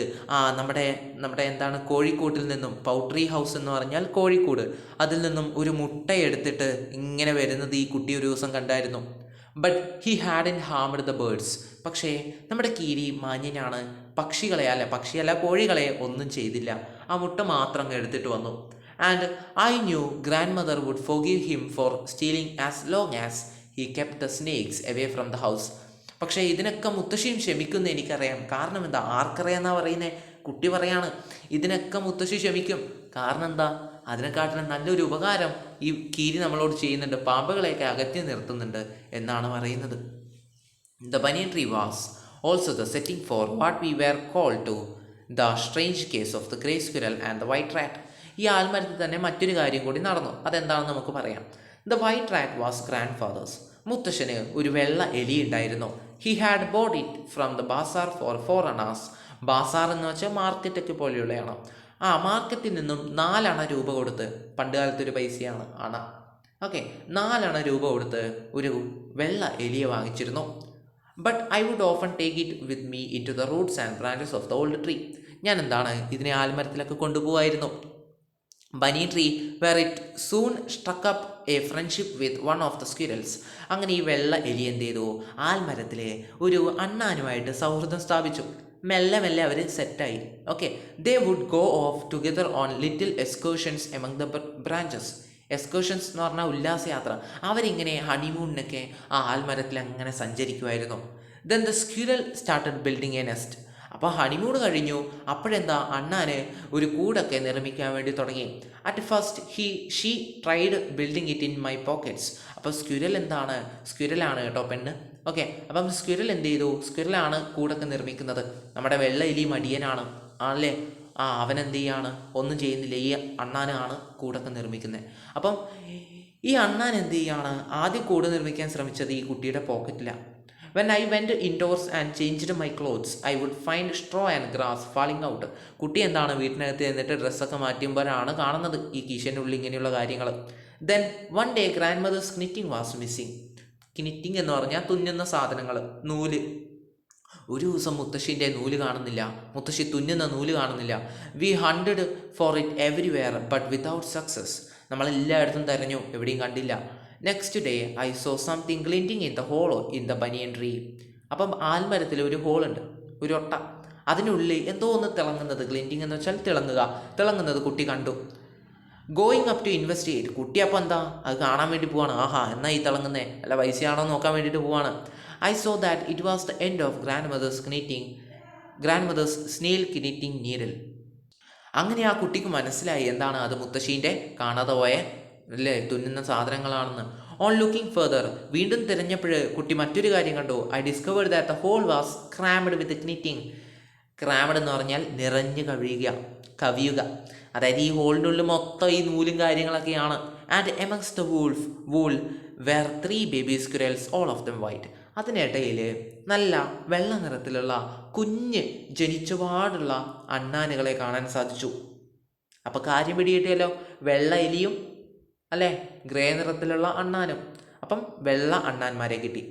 നമ്മുടെ എന്താണ് കോഴിക്കൂട്ടിൽ നിന്നും, പൗൾട്രി ഹൗസ് എന്ന് പറഞ്ഞാൽ കോഴിക്കൂട്, അതിൽ നിന്നും ഒരു മുട്ട എടുത്തിട്ട് ഇങ്ങനെ വരുന്നത് ഈ കുട്ടി ഒരു ദിവസം കണ്ടായിരുന്നു. But he hadn't harmed the birds. പക്ഷേ നമ്മുടെ കീരി മാന്യനാണ്, പക്ഷിയല്ല കോഴികളെ ഒന്നും ചെയ്തില്ല, ആ മുട്ട മാത്രം എടുത്തിട്ട് വന്നു. And I knew grandmother would forgive him for stealing as long as he kept the snakes away from the house. പക്ഷേ ഇതിനൊക്കെ മുത്തശ്ശിയും ക്ഷമിക്കുന്ന എനിക്കറിയാം. കാരണം എന്താ, ആർക്കറിയാമെന്നാ പറയുന്നത്, കുട്ടി പറയാണ് ഇതിനൊക്കെ മുത്തശ്ശി ക്ഷമിക്കും. കാരണം എന്താ, അതിനെക്കാട്ടിലും നല്ലൊരു ഉപകാരം ഈ കീരി നമ്മളോട് ചെയ്യുന്നുണ്ട്, പാമ്പുകളെയൊക്കെ അകറ്റി നിർത്തുന്നുണ്ട് എന്നാണ് പറയുന്നത്. The banyan tree was also the setting for what we were called to the strange case of the grey squirrel and the white rat. ഈ ആൽമരത്തിൽ തന്നെ മറ്റൊരു കാര്യം കൂടി നടന്നു. അതെന്താണെന്ന് നമുക്ക് പറയാം. The white rat was grandfather's. മുത്തശ്ശന് ഒരു വെള്ള എലി ഉണ്ടായിരുന്നു. He had bought it from the bazaar for 4 annas. Bazaar എന്ന് വെച്ചാൽ മാർക്കറ്റൊക്കെ പോലെയുള്ളതാണ്. മാർക്കറ്റിൽ നിന്നും 4 അണ രൂപ കൊടുത്ത്, പണ്ട് കാലത്തൊരു പൈസയാണ് അണ. ഓക്കെ, 4 അണ രൂപ കൊടുത്ത് ഒരു വെള്ള എലിയെ വാങ്ങിച്ചിരുന്നു. But I would often take it with me into the roots and branches of the old tree. ഞാൻ ഇതിനെ ആൽമരത്തിലൊക്കെ കൊണ്ടുപോകായിരുന്നു. Banyan tree where it soon struck up a friendship with one of the squirrels. അങ്ങനെ ഈ വെള്ള എലി എന്ത് ചെയ്തു, ആൽമരത്തിലെ ഒരു അണ്ണാനുമായിട്ട് സൗഹൃദം സ്ഥാപിച്ചു. മെല്ലെ അവർ സെറ്റായി. Okay, they would go off together on little excursions among the branches. Excursions എന്ന് പറഞ്ഞാൽ ഉല്ലാസയാത്ര. അവരിങ്ങനെ ഹണിമൂണിനൊക്കെ ആ ആൽമരത്തിൽ അങ്ങനെ സഞ്ചരിക്കുമായിരുന്നു. Then the squirrel started building a nest. അപ്പോൾ ഹണിമൂൺ കഴിഞ്ഞു, അപ്പോഴെന്താ അണ്ണാന് ഒരു കൂടൊക്കെ നിർമ്മിക്കാൻ വേണ്ടി തുടങ്ങി. At first she tried building it in my pockets. അപ്പോൾ സ്ക്വിറലാണ് കേട്ടോ പെണ്ണ്. ഓക്കെ, അപ്പം സ്ക്വിറൽ എന്ത് ചെയ്തു, സ്ക്വിറലാണ് കൂടൊക്കെ നിർമ്മിക്കുന്നത്. നമ്മുടെ വെള്ള എലി മടിയനാണ് ആണല്ലേ, അവനെന്ത് ചെയ്യാണ്, ഒന്നും ചെയ്യുന്നില്ല. ഈ അണ്ണാനാണ് കൂടൊക്കെ നിർമ്മിക്കുന്നത്. അപ്പം ഈ അണ്ണാൻ എന്ത് ചെയ്യാണ്, ആദ്യം കൂട് നിർമ്മിക്കാൻ ശ്രമിച്ചത് ഈ കുട്ടിയുടെ പോക്കറ്റിലാണ്. When I went indoors and changed my clothes I would find straw and grass falling out. കുട്ടി വീട്ടിനകത്ത് എന്നിട്ട് ഡ്രസ്സൊക്കെ മാറ്റുമ്പോഴാണ് കാണുന്നത് ഈ കീശൻ്റെ ഉള്ളിൽ ഇങ്ങനെയുള്ള കാര്യങ്ങൾ. Then one day grandmother's knitting was missing. Knitting എന്ന് പറഞ്ഞാൽ തുന്നുന്ന സാധനങ്ങൾ, നൂല്. ഒരു ദിവസം മുത്തശ്ശിൻ്റെ നൂല് കാണുന്നില്ല, മുത്തശ്ശി തുന്നുന്ന നൂല് കാണുന്നില്ല. We hunted for it everywhere but without success. നമ്മളെല്ലായിടത്തും തിരഞ്ഞു, എവിടെയും കണ്ടില്ല. Next day I saw something glinting in the hole in the banyan tree. അപ്പം ആൽമരത്തിൽ ഒരു ഹോളുണ്ട്, ഒരു ഒട്ട, അതിനുള്ളിൽ എന്തോ ഒന്ന് തിളങ്ങുന്നത്. ഗ്ലിൻറ്റിങ് എന്ന് വെച്ചാൽ തിളങ്ങുന്നത് കുട്ടി കണ്ടു. Going up to investigate. കുട്ടി അപ്പോൾ എന്താ, അത് കാണാൻ വേണ്ടി പോവാണ്. എന്നാ ഈ തിളങ്ങുന്നേ, അല്ല പൈസയാണോ നോക്കാൻ വേണ്ടിയിട്ട് പോവാണ്. I saw that it was the end of grandmother's steel knitting needle. അങ്ങനെ ആ കുട്ടിക്ക് മനസ്സിലായി അത് മുത്തശ്ശീൻ്റെ കാണാതെ പോയ തുന്നുന്ന സാധനങ്ങളാണെന്ന്. ഓൺ ലുക്കിംഗ് ഫെർദർ, വീണ്ടും തിരഞ്ഞപ്പോൾ കുട്ടി മറ്റൊരു കാര്യം കണ്ടു. I discovered that the hole was crammed with knitting. Crammed എന്ന് പറഞ്ഞാൽ നിറഞ്ഞു കവിയുക. അതായത് ഈ ഹോളിൻ്റെ ഉള്ളിൽ മൊത്തം ഈ നൂലും കാര്യങ്ങളൊക്കെയാണ്. And amongst the wool were 3 baby squirrels all of them white. അതിനിടയിൽ നല്ല വെള്ള നിറത്തിലുള്ള കുഞ്ഞ് ജനിച്ചുപാടുള്ള അണ്ണാനുകളെ കാണാൻ സാധിച്ചു. അപ്പോൾ കാര്യം പിടികിട്ടിയല്ലോ, വെള്ള എലിയും അല്ലേ ഗ്രേ നിറത്തിലുള്ള അണ്ണാനും. അപ്പം വെള്ള അണ്ണാന്മാരെ കിട്ടി.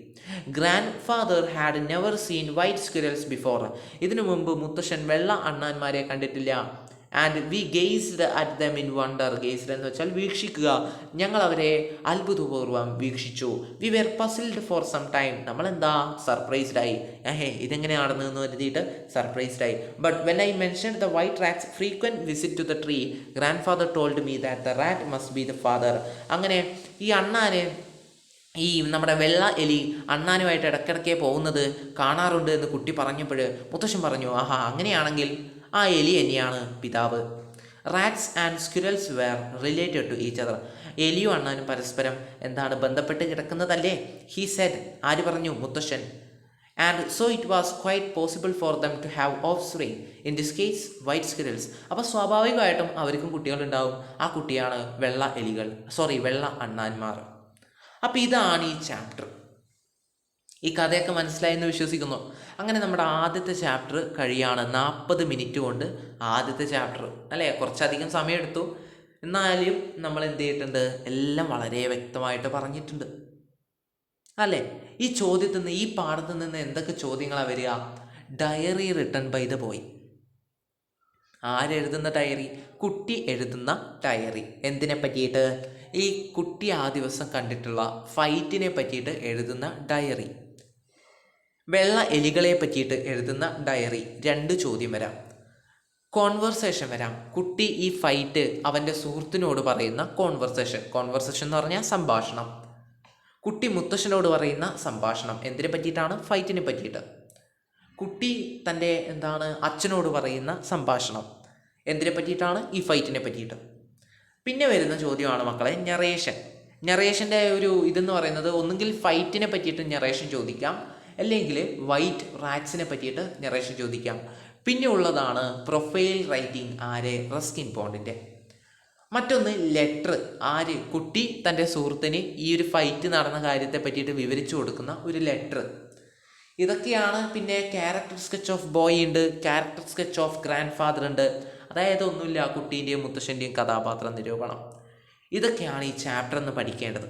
Grandfather had never seen white squirrels before. ഇതിനു മുമ്പ് മുത്തശ്ശൻ വെള്ള അണ്ണാന്മാരെ കണ്ടിട്ടില്ല. And we gazed at them in wonder. Gazed എന്ന് വെച്ചാൽ വീക്ഷിക്കുക. ഞങ്ങൾ അവരെ അത്ഭുതപൂർവ്വം വീക്ഷിച്ചു. We were puzzled for some time. നമ്മളെന്താ സർപ്രൈസ്ഡായി. ഇതെങ്ങനെയാണെന്ന് കരുതിയിട്ട് സർപ്രൈസ്ഡായി. But when I mentioned the white rats frequent visit to the tree grandfather told me that the rat must be the father. അങ്ങനെ ഈ അണ്ണാനെ ഈ നമ്മുടെ വെള്ള എലി അണ്ണാനുമായിട്ട് ഇടയ്ക്കിടയ്ക്ക് പോകുന്നത് കാണാറുണ്ട് എന്ന് കുട്ടി പറഞ്ഞപ്പോൾ മുത്തശ്ശൻ പറഞ്ഞു, ആഹാ അങ്ങനെയാണെങ്കിൽ ആ എലി തന്നെയാണ് പിതാവ്. Rats and squirrels were related to each other. എലിയും അണ്ണാനും പരസ്പരം എന്താണ് ബന്ധപ്പെട്ട് കിടക്കുന്നതല്ലേ? He said. ആര് പറഞ്ഞു? മുത്തശ്ശൻ. And so it was quite possible for them to have offspring, in this case white squirrels. അപ്പോൾ സ്വാഭാവികമായിട്ടും അവർക്കും കുട്ടികളുണ്ടാവും. ആ കുട്ടിയാണ് വെള്ള അണ്ണാന്മാർ. അപ്പോൾ ഇതാണ് ഈ ചാപ്റ്റർ. ഈ കഥയൊക്കെ മനസ്സിലായെന്ന് വിശ്വസിക്കുന്നു. അങ്ങനെ നമ്മുടെ ആദ്യത്തെ ചാപ്റ്റർ കഴിയാണ്. 40 മിനിറ്റ് കൊണ്ട് ആദ്യത്തെ ചാപ്റ്റർ അല്ലേ? കുറച്ചധികം സമയമെടുത്തു, എന്നാലും നമ്മൾ എന്ത് ചെയ്തിട്ടുണ്ട്? എല്ലാം വളരെ വ്യക്തമായിട്ട് പറഞ്ഞിട്ടുണ്ട് അല്ലേ? ഈ ചോദ്യത്തിൽ നിന്ന്, ഈ പാഠത്തിൽ നിന്ന് എന്തൊക്കെ ചോദ്യങ്ങളാണ് വരിക? Diary written by the boy. ആരെഴുതുന്ന ഡയറി? കുട്ടി എഴുതുന്ന ഡയറി. എന്തിനെ പറ്റിയിട്ട്? ഈ കുട്ടി ആ ദിവസം കണ്ടിട്ടുള്ള ഫൈറ്റിനെ പറ്റിയിട്ട് എഴുതുന്ന ഡയറി. വെള്ള എലികളെ പറ്റിയിട്ട് എഴുതുന്ന ഡയറി. 2 ചോദ്യം വരാം. കോൺവെർസേഷൻ വരാം. കുട്ടി ഈ ഫൈറ്റ് അവൻ്റെ സുഹൃത്തിനോട് പറയുന്ന കോൺവെർസേഷൻ എന്ന് പറഞ്ഞാൽ സംഭാഷണം. കുട്ടി മുത്തശ്ശനോട് പറയുന്ന സംഭാഷണം എന്തിനെ പറ്റിയിട്ടാണ്? ഫൈറ്റിനെ പറ്റിയിട്ട്. കുട്ടി തൻ്റെ അച്ഛനോട് പറയുന്ന സംഭാഷണം എന്തിനെ പറ്റിയിട്ടാണ്? ഈ ഫൈറ്റിനെ പറ്റിയിട്ട്. പിന്നെ വരുന്ന ചോദ്യമാണ് മക്കളെ നറേഷൻ്റെ ഒരു ഇതെന്ന് പറയുന്നത്, ഒന്നുകിൽ ഫൈറ്റിനെ പറ്റിയിട്ട് നറേഷൻ ചോദിക്കാം, അല്ലെങ്കിൽ വൈറ്റ് റാറ്റ്സിനെ പറ്റിയിട്ട് നറേഷൻ ചോദിക്കാം. പിന്നെ ഉള്ളതാണ് പ്രൊഫൈൽ റൈറ്റിംഗ്. റസ്കിൻ ബോണ്ടിൻ്റെ. മറ്റൊന്ന് ലെറ്റർ. കുട്ടി തൻ്റെ സുഹൃത്തിന് ഈ ഒരു ഫൈറ്റ് നടന്ന കാര്യത്തെ പറ്റിയിട്ട് വിവരിച്ചു കൊടുക്കുന്ന ഒരു ലെറ്റർ. ഇതൊക്കെയാണ്. പിന്നെ ക്യാരക്ടർ സ്കെച്ച് ഓഫ് ബോയ് ഉണ്ട്, character sketch of grand father ഉണ്ട്. അതായത് ഒന്നുമില്ല, കുട്ടീൻ്റെയും മുത്തശ്ശൻ്റെയും കഥാപാത്ര നിരൂപണം. ഇതൊക്കെയാണ് ഈ ചാപ്റ്റർ എന്ന് പഠിക്കേണ്ടത്.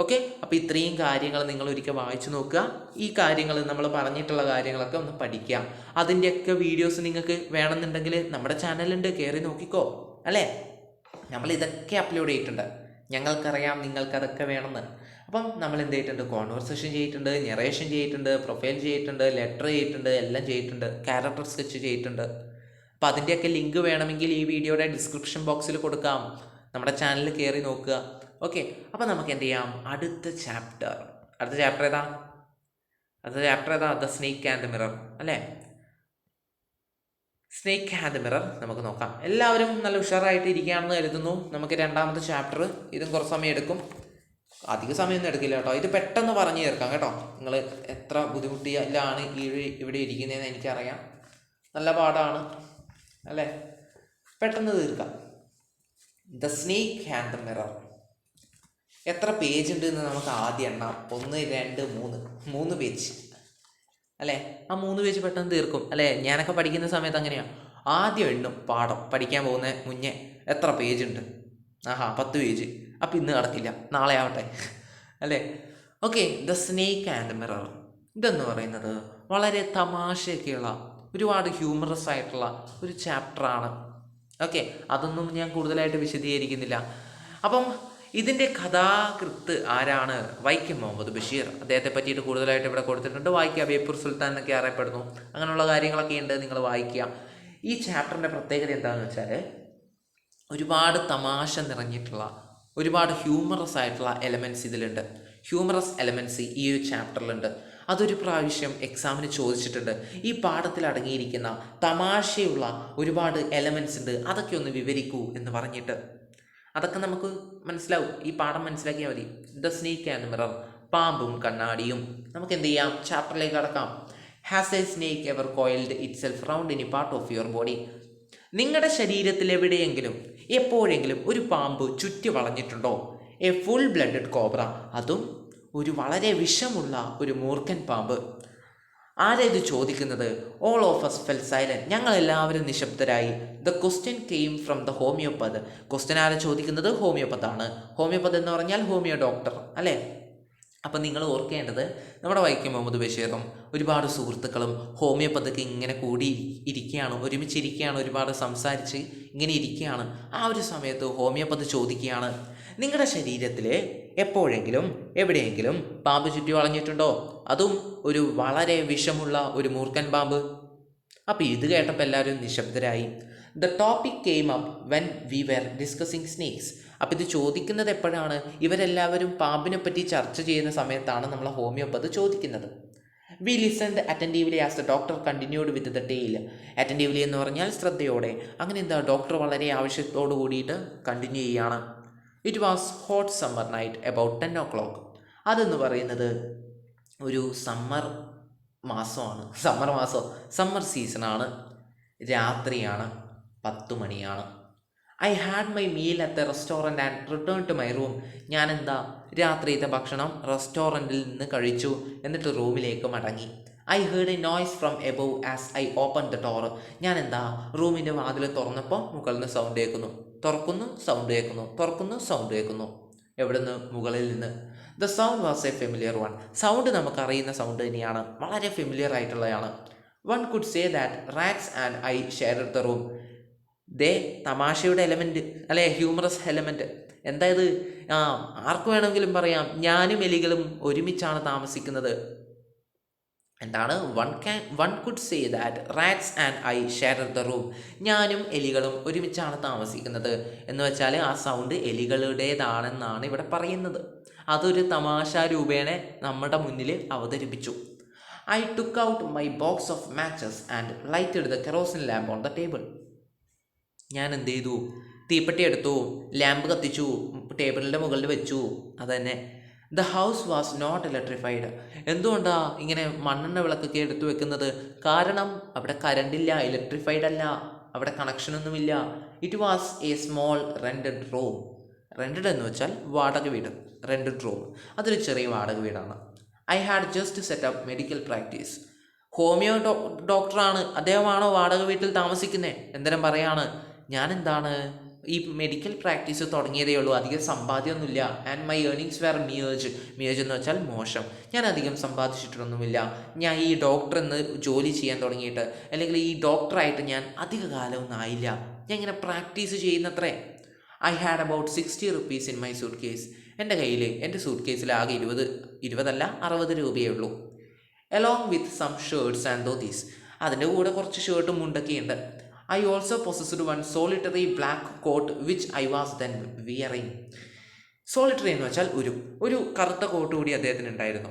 ഓക്കെ, അപ്പോൾ ഇത്രയും കാര്യങ്ങൾ നിങ്ങൾ ഒരിക്കൽ വായിച്ചു നോക്കുക. ഈ കാര്യങ്ങൾ നമ്മൾ പറഞ്ഞിട്ടുള്ള കാര്യങ്ങളൊക്കെ ഒന്ന് പഠിക്കുക. അതിൻ്റെയൊക്കെ വീഡിയോസ് നിങ്ങൾക്ക് വേണമെന്നുണ്ടെങ്കിൽ നമ്മുടെ ചാനലുണ്ട്, കയറി നോക്കിക്കോ അല്ലേ? നമ്മൾ ഇതൊക്കെ അപ്ലോഡ് ചെയ്തിട്ടുണ്ട്. ഞങ്ങൾക്കറിയാം നിങ്ങൾക്കതൊക്കെ വേണമെന്ന്. അപ്പം നമ്മൾ എന്ത് ചെയ്തിട്ടുണ്ട്? കോൺവെർസേഷൻ ചെയ്തിട്ടുണ്ട്, നറേഷൻ ചെയ്തിട്ടുണ്ട്, പ്രൊഫൈൽ ചെയ്തിട്ടുണ്ട്, ലെറ്റർ ചെയ്തിട്ടുണ്ട്, എല്ലാം ചെയ്തിട്ടുണ്ട്, ക്യാരക്ടർ സ്കെച്ച് ചെയ്തിട്ടുണ്ട്. അപ്പോൾ അതിൻ്റെയൊക്കെ ലിങ്ക് വേണമെങ്കിൽ ഈ വീഡിയോയുടെ ഡിസ്ക്രിപ്ഷൻ ബോക്സിൽ കൊടുക്കാം. നമ്മുടെ ചാനൽ കയറി നോക്കുക. ഓക്കെ, അപ്പോൾ നമുക്ക് എന്ത് ചെയ്യാം? അടുത്ത ചാപ്റ്റർ ഏതാ? The snake and the mirror അല്ലേ? സ്നേക്ക് ആൻഡ് ദ മിറർ നമുക്ക് നോക്കാം. എല്ലാവരും നല്ല ഉഷാറായിട്ട് ഇരിക്കുകയാണെന്ന് കരുതുന്നു. നമുക്ക് രണ്ടാമത്തെ ചാപ്റ്റർ. ഇതും കുറച്ച് സമയം എടുക്കും, അധിക സമയമൊന്നും എടുക്കില്ല കേട്ടോ. ഇത് പെട്ടെന്ന് പറഞ്ഞു തീർക്കാം കേട്ടോ. നിങ്ങൾ എത്ര ബുദ്ധിമുട്ടിയിലാണ് ഇവിടെ ഇരിക്കുന്നതെന്ന് എനിക്കറിയാം. നല്ല പാടാണ് അല്ലേ? പെട്ടെന്ന് തീർക്കാം. The snake and the mirror. എത്ര പേജ് ഉണ്ട് എന്ന് നമുക്ക് ആദ്യം എണ്ണാം. 1 2 3 പേജ് അല്ലേ? ആ 3 പേജ് പെട്ടെന്ന് തീർക്കും അല്ലേ? ഞാനൊക്കെ പഠിക്കുന്ന സമയത്ത് അങ്ങനെയാണ്. ആദ്യം എണ്ണും പാഠം പഠിക്കാൻ പോകുന്ന മുന്നേ എത്ര പേജ് ഉണ്ട്. 10 പേജ്. അപ്പം ഇന്ന് നടക്കില്ല, നാളെ ആവട്ടെ അല്ലേ? Okay, the snake and mirror. ഇതെന്ന് പറയുന്നത് വളരെ തമാശയൊക്കെയുള്ള, ഒരുപാട് ഹ്യൂമറസ് ആയിട്ടുള്ള ഒരു ചാപ്റ്ററാണ്. ഓക്കെ, അതൊന്നും ഞാൻ കൂടുതലായിട്ട് വിശദീകരിക്കുന്നില്ല. അപ്പം ഇതിൻ്റെ കഥാകൃത്ത് ആരാണ്? വൈക്കം മുഹമ്മദ് ബഷീർ. അദ്ദേഹത്തെ പറ്റിയിട്ട് കൂടുതലായിട്ട് ഇവിടെ കൊടുത്തിട്ടുണ്ട്. വായിക്കുക. ബേപ്പൂർ സുൽത്താൻ എന്നൊക്കെ അറിയപ്പെടുന്നു. അങ്ങനെയുള്ള കാര്യങ്ങളൊക്കെ ഉണ്ട്, നിങ്ങൾ വായിക്കുക. ഈ ചാപ്റ്ററിൻ്റെ പ്രത്യേകത എന്താണെന്ന് വെച്ചാൽ, ഒരുപാട് തമാശ നിറഞ്ഞിട്ടുള്ള, ഒരുപാട് ഹ്യൂമറസ് ആയിട്ടുള്ള എലമെൻറ്റ്സ് ഇതിലുണ്ട്. ഹ്യൂമറസ് എലമെൻറ്റ്സ് ഈ ഒരു ചാപ്റ്ററിലുണ്ട്. അതൊരു പ്രാവശ്യം എക്സാമിന് ചോദിച്ചിട്ടുണ്ട്. ഈ പാഠത്തിൽ അടങ്ങിയിരിക്കുന്ന തമാശയുള്ള ഒരുപാട് എലമെൻറ്റ്സ് ഉണ്ട്, അതൊക്കെ ഒന്ന് വിവരിക്കൂ എന്ന് പറഞ്ഞിട്ട്. അതൊക്കെ നമുക്ക് മനസ്സിലാവും, ഈ പാഠം മനസ്സിലാക്കിയാൽ മതി. ദ സ്നേക്ക് ആൻഡ് മിറർ, പാമ്പും കണ്ണാടിയും. നമുക്ക് എന്ത് ചെയ്യാം? ചാപ്റ്ററിലേക്ക് കടക്കാം. Has a snake ever coiled itself round any part of your body? നിങ്ങളുടെ ശരീരത്തിൽ എവിടെയെങ്കിലും എപ്പോഴെങ്കിലും ഒരു പാമ്പ് ചുറ്റി വളഞ്ഞിട്ടുണ്ടോ? എ ഫുൾ ബ്ലഡഡ് കോബ്ര, അതും ഒരു വളരെ വിഷമുള്ള ഒരു മൂർഖൻ പാമ്പ്. ആരേത് ചോദിക്കുന്നത്? All of us fell silent. ഞങ്ങളെല്ലാവരും നിശബ്ദരായി. The question came from the homeopath. Question ആരെ ചോദിക്കുന്നത്? ഹോമിയോപ്പത്താണ്. ഹോമിയോപ്പത്ത് എന്ന് പറഞ്ഞാൽ ഹോമിയോ ഡോക്ടർ അല്ലേ? അപ്പം നിങ്ങൾ ഓർക്കേണ്ടത്, നമ്മുടെ വൈക്കം മുഹമ്മദ് ബഷീറും ഒരുപാട് സുഹൃത്തുക്കളും ഹോമിയോപ്പതിക്ക് ഇങ്ങനെ കൂടി ഇരിക്കുകയാണ്, ഒരുമിച്ചിരിക്കുകയാണ്, ഒരുപാട് സംസാരിച്ച് ഇങ്ങനെ ഇരിക്കുകയാണ്. ആ ഒരു സമയത്ത് ഹോമിയോപ്പതി ചോദിക്കുകയാണ്, നിങ്ങളുടെ ശരീരത്തിൽ എപ്പോഴെങ്കിലും എവിടെയെങ്കിലും പാമ്പ് ചുറ്റി വളഞ്ഞിട്ടുണ്ടോ? അതും ഒരു വളരെ വിഷമുള്ള ഒരു മൂർഖൻ പാമ്പ്. അപ്പോൾ ഇത് കേട്ടപ്പോൾ എല്ലാവരും നിശബ്ദരായി. The topic came up when we were discussing snakes. അപ്പം ഇത് ചോദിക്കുന്നത് എപ്പോഴാണ്? ഇവരെല്ലാവരും പാമ്പിനെ പറ്റി ചർച്ച ചെയ്യുന്ന സമയത്താണ് നമ്മൾ ഹോമിയോപ്പത് ചോദിക്കുന്നത്. We listened attentively as the doctor continued with the tale. Attentively എന്ന് പറഞ്ഞാൽ ശ്രദ്ധയോടെ. അങ്ങനെ എന്താ, ഡോക്ടർ വളരെ ആവശ്യത്തോടു കൂടിയിട്ട് കണ്ടിന്യൂ ചെയ്യുകയാണ്. It was hot summer night about 10 o'clock. അതെന്ന് പറയുന്നത് ഒരു സമ്മർ സീസണാണ്. രാത്രിയാണ്, 10 മണിയാണ്. I had my meal at the restaurant and return to my room. ഞാനെന്താ, രാത്രിയത്തെ ഭക്ഷണം റെസ്റ്റോറൻറ്റിൽ നിന്ന് കഴിച്ചു, എന്നിട്ട് റൂമിലേക്ക് മടങ്ങി. I heard a noise from above as I open the door. ഞാനെന്താ, റൂമിൻ്റെ വാതിൽ തുറന്നപ്പോൾ മുകളിൽ നിന്ന് സൗണ്ട് കേൾക്കുന്നു. തുറക്കുന്നു, സൗണ്ട് കേൾക്കുന്നു, തുറക്കുന്നു, സൗണ്ട് കേൾക്കുന്നു. എവിടുന്ന്? മുകളിൽ നിന്ന്. The sound was a familiar one. Sound നമുക്കറിയുന്ന സൗണ്ട് തന്നെയാണ്, വളരെ ഫെമിലിയർ ആയിട്ടുള്ളതാണ്. One could say that rats and I shared the room. ദേ, തമാശയുടെ എലമെൻറ്റ് അല്ലെ, ഹ്യൂമറസ് എലമെൻറ്റ്. എന്താ ഇത്? ആർക്ക് വേണമെങ്കിലും പറയാം, ഞാനും എലികളും ഒരുമിച്ചാണ് താമസിക്കുന്നത്. എന്താണ്? One could say that rats and I shared the room. ഞാനും എലികളും ഒരുമിച്ചാണ് താമസിക്കുന്നത് എന്ന് വെച്ചാൽ ആ സൗണ്ട് എലികളുടേതാണെന്നാണ് ഇവിടെ പറയുന്നത്. അതൊരു തമാശ രൂപേണ നമ്മുടെ മുന്നിൽ അവതരിപ്പിച്ചു. I took out my box of matches and lighted the kerosene lamp on the table. ഞാൻ എന്ത് ചെയ്തു? തീപ്പെട്ടി എടുത്തു, ലാമ്പ് കത്തിച്ചു, ടേബിളിൻ്റെ മുകളിൽ വെച്ചു. അതന്നെ. The house was not electrified. എന്തുകൊണ്ടാണ് ഇങ്ങനെ മണ്ണെണ്ണ വിളക്കൊക്കെ എടുത്തു വെക്കുന്നത്? കാരണം അവിടെ കറണ്ടില്ല, ഇലക്ട്രിഫൈഡ് അല്ല, അവിടെ കണക്ഷനൊന്നുമില്ല. It was a small rented room. Rented എന്ന് വെച്ചാൽ വാടക വീട്. റെൻറ്റഡ് റൂം അതൊരു ചെറിയ വാടക വീടാണ്. I had just set up medical practice. Homeo ഡോക്ടറാണ്, അദ്ദേഹമാണോ വാടക വീട്ടിൽ താമസിക്കുന്നത്? എന്തരം പറയാണ്, ഞാൻ എന്താണ്, ഈ മെഡിക്കൽ പ്രാക്ടീസ് തുടങ്ങിയതേ ഉള്ളൂ, അധികം സമ്പാദ്യമൊന്നുമില്ല. ആൻഡ് മൈ ഏർണിങ്സ് വെർ മിയേജ്. മിയേജ് എന്ന് വെച്ചാൽ മോശം. ഞാൻ അധികം സമ്പാദിച്ചിട്ടൊന്നുമില്ല. ഞാൻ ഈ ഡോക്ടർ എന്ന് ജോലി ചെയ്യാൻ തുടങ്ങിയിട്ട്, അല്ലെങ്കിൽ ഈ ഡോക്ടറായിട്ട് ഞാൻ അധിക കാലമൊന്നും ആയില്ല. ഞാൻ ഇങ്ങനെ പ്രാക്ടീസ് ചെയ്യുന്നത്രേ. I had about 60 rupees in my suitcase. എൻ്റെ സൂട്ട് കേസിൽ ആകെ 60 രൂപയേ ഉള്ളൂ. Along with some shirts and dhotis. അതിൻ്റെ കൂടെ കുറച്ച് ഷർട്ടും മുണ്ടൊക്കെയുണ്ട്. I also possessed one solitary black coat which I was then wearing. Solitary എന്ന് വെച്ചാൽ ഒരു കറുത്ത കോട്ട് കൂടി അദ്ദേഹത്തിന് ഉണ്ടായിരുന്നു.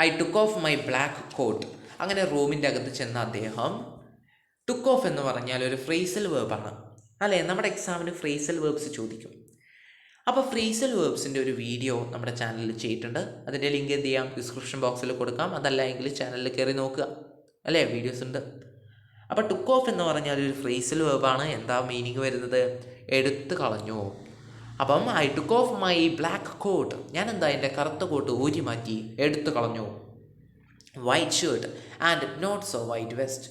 I took off my black coat. അങ്ങനെ റൂമിൻ്റെ അകത്ത് ചെന്ന അദ്ദേഹം, ടുക്ക് ഓഫ് എന്ന് പറഞ്ഞാൽ ഒരു ഫ്രേസൽ വേർബാണ് അല്ലേ? നമ്മുടെ എക്സാമിന് ഫ്രേസൽ വേർബ്സ് ചോദിക്കും. അപ്പോൾ ഫ്രേസൽ വേർബ്സിൻ്റെ ഒരു വീഡിയോ നമ്മുടെ ചാനലിൽ ചെയ്തിട്ടുണ്ട്. അതിൻ്റെ ലിങ്ക് എന്ത് ചെയ്യാം, ഡിസ്ക്രിപ്ഷൻ ബോക്സിൽ കൊടുക്കാം. അതല്ല എങ്കിൽ ചാനലിൽ കയറി നോക്കുക അല്ലേ, വീഡിയോസ് ഉണ്ട്. അപ്പോൾ ടുക്ക് ഓഫ് എന്ന് പറഞ്ഞാൽ ഒരു ഫ്രേസൽ വേർബാണ്. എന്താ മീനിങ് വരുന്നത്? എടുത്തു കളഞ്ഞു. അപ്പം I took off my black coat. ഞാൻ എന്താ, എൻ്റെ കറുത്ത കോട്ട് ഊരി മാറ്റി, എടുത്തു കളഞ്ഞു. White shirt and not so white vest.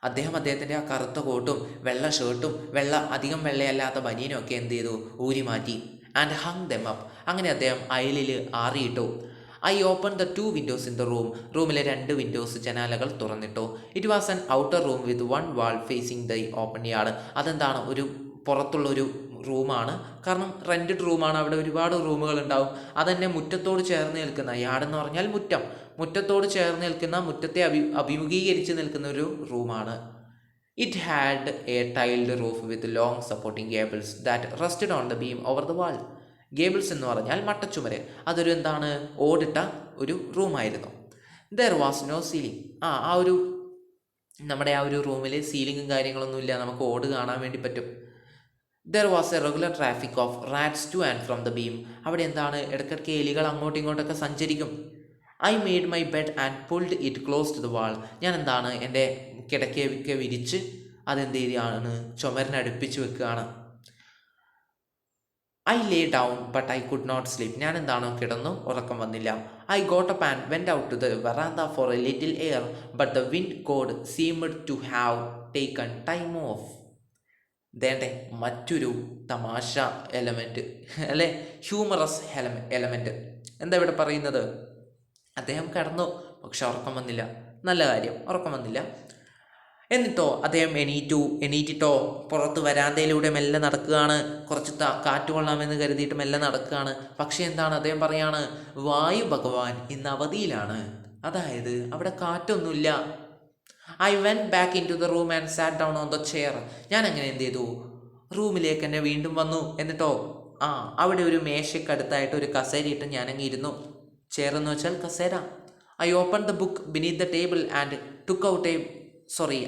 അദ്ദേഹത്തിൻ്റെ ആ കറുത്ത കോട്ടും വെള്ള ഷർട്ടും അധികം വെള്ളയല്ലാത്ത ബനിയനും ഒക്കെ എന്ത് ചെയ്തു? ഊരി മാറ്റി. And hung them up. അങ്ങനെ അദ്ദേഹം അയലിൽ ആറിയിട്ടു. I open the 2 windows in the room. റൂമിലെ 2 വിൻഡോസ്, ജനാലകൾ തുറന്നിട്ടു. It was an outer room with 1 wall facing the open yard. അതെന്താണ്, ഒരു പുറത്തുള്ളൊരു റൂമാണ്. കാരണം റെൻറ്റഡ് റൂമാണ്, അവിടെ ഒരുപാട് റൂമുകൾ ഉണ്ടാവും. അതന്നെ മുറ്റത്തോട് ചേർന്ന് നിൽക്കുന്ന, യാർഡ് എന്ന് പറഞ്ഞാൽ മുറ്റത്തോട് ചേർന്ന് നിൽക്കുന്ന, മുറ്റത്തെ അഭിമുഖീകരിച്ച് നിൽക്കുന്ന ഒരു റൂമാണ്. It had a tiled roof with long supporting gables that rested on the beam over the wall. Gables എന്ന് പറഞ്ഞാൽ മട്ടച്ചുമര്. അതൊരു എന്താണ്, ഓടിട്ട ഒരു റൂമായിരുന്നു. There was no ceiling. നമ്മുടെ ആ ഒരു റൂമിൽ സീലിങ്ങും കാര്യങ്ങളൊന്നുമില്ല, നമുക്ക് ഓട് കാണാൻ വേണ്ടി പറ്റും. There was a regular traffic of rats to and from the beam. അവിടെ എന്താണ്, ഇടയ്ക്കിടയ്ക്ക് എലികൾ അങ്ങോട്ടും ഇങ്ങോട്ടൊക്കെ സഞ്ചരിക്കും. I made my bed and pulled it close to the wall. ഞാൻ എന്താണ്, എൻ്റെ കിടക്കയൊക്കെ വിരിച്ച് അതെന്ത് ചെയ്യുകയാണ്, ചുമരിനടുപ്പിച്ച് വെക്കുകയാണ്. I lay down but I could not sleep. ഞാൻ എന്താണോ, കിടന്നു, ഉറക്കം വന്നില്ല. I got up and went out to the veranda for a little air but the wind god seemed to have taken time off. ദേണ്ടേ മറ്റൊരു തമാശ element അല്ലേ, humorous element. എന്താ ഇവിടെ പറയുന്നത്? അദ്ദേഹം കിടന്നു, പക്ഷെ ഉറക്കം വന്നില്ല. നല്ല കാര്യം, ഉറക്കം വന്നില്ല. എന്നിട്ടോ അദ്ദേഹം എണീറ്റിട്ടോ പുറത്ത് വരാന്തയിലൂടെ മെല്ലെ നടക്കുകയാണ്. കുറച്ച് കാറ്റ് കൊള്ളാമെന്ന് കരുതിയിട്ട് മെല്ലെ നടക്കുകയാണ്. പക്ഷേ എന്താണ്, അദ്ദേഹം പറയാണ്, വായു ഭഗവാൻ ഇന്ന് അവധിയിലാണ്. അതായത് അവിടെ കാറ്റൊന്നുമില്ല. I went back into the room and sat down on the chair. ഞാൻ അങ്ങനെ എന്ത് ചെയ്തു, റൂമിലേക്ക് തന്നെ വീണ്ടും വന്നു. എന്നിട്ടോ അവിടെ ഒരു മേശയ്ക്കടുത്തായിട്ട് ഒരു കസേരയിട്ട് ഞാനങ്ങ് ഇരുന്നു. ചെയർ എന്ന് വെച്ചാൽ കസേര. I open the book beneath the table and took out a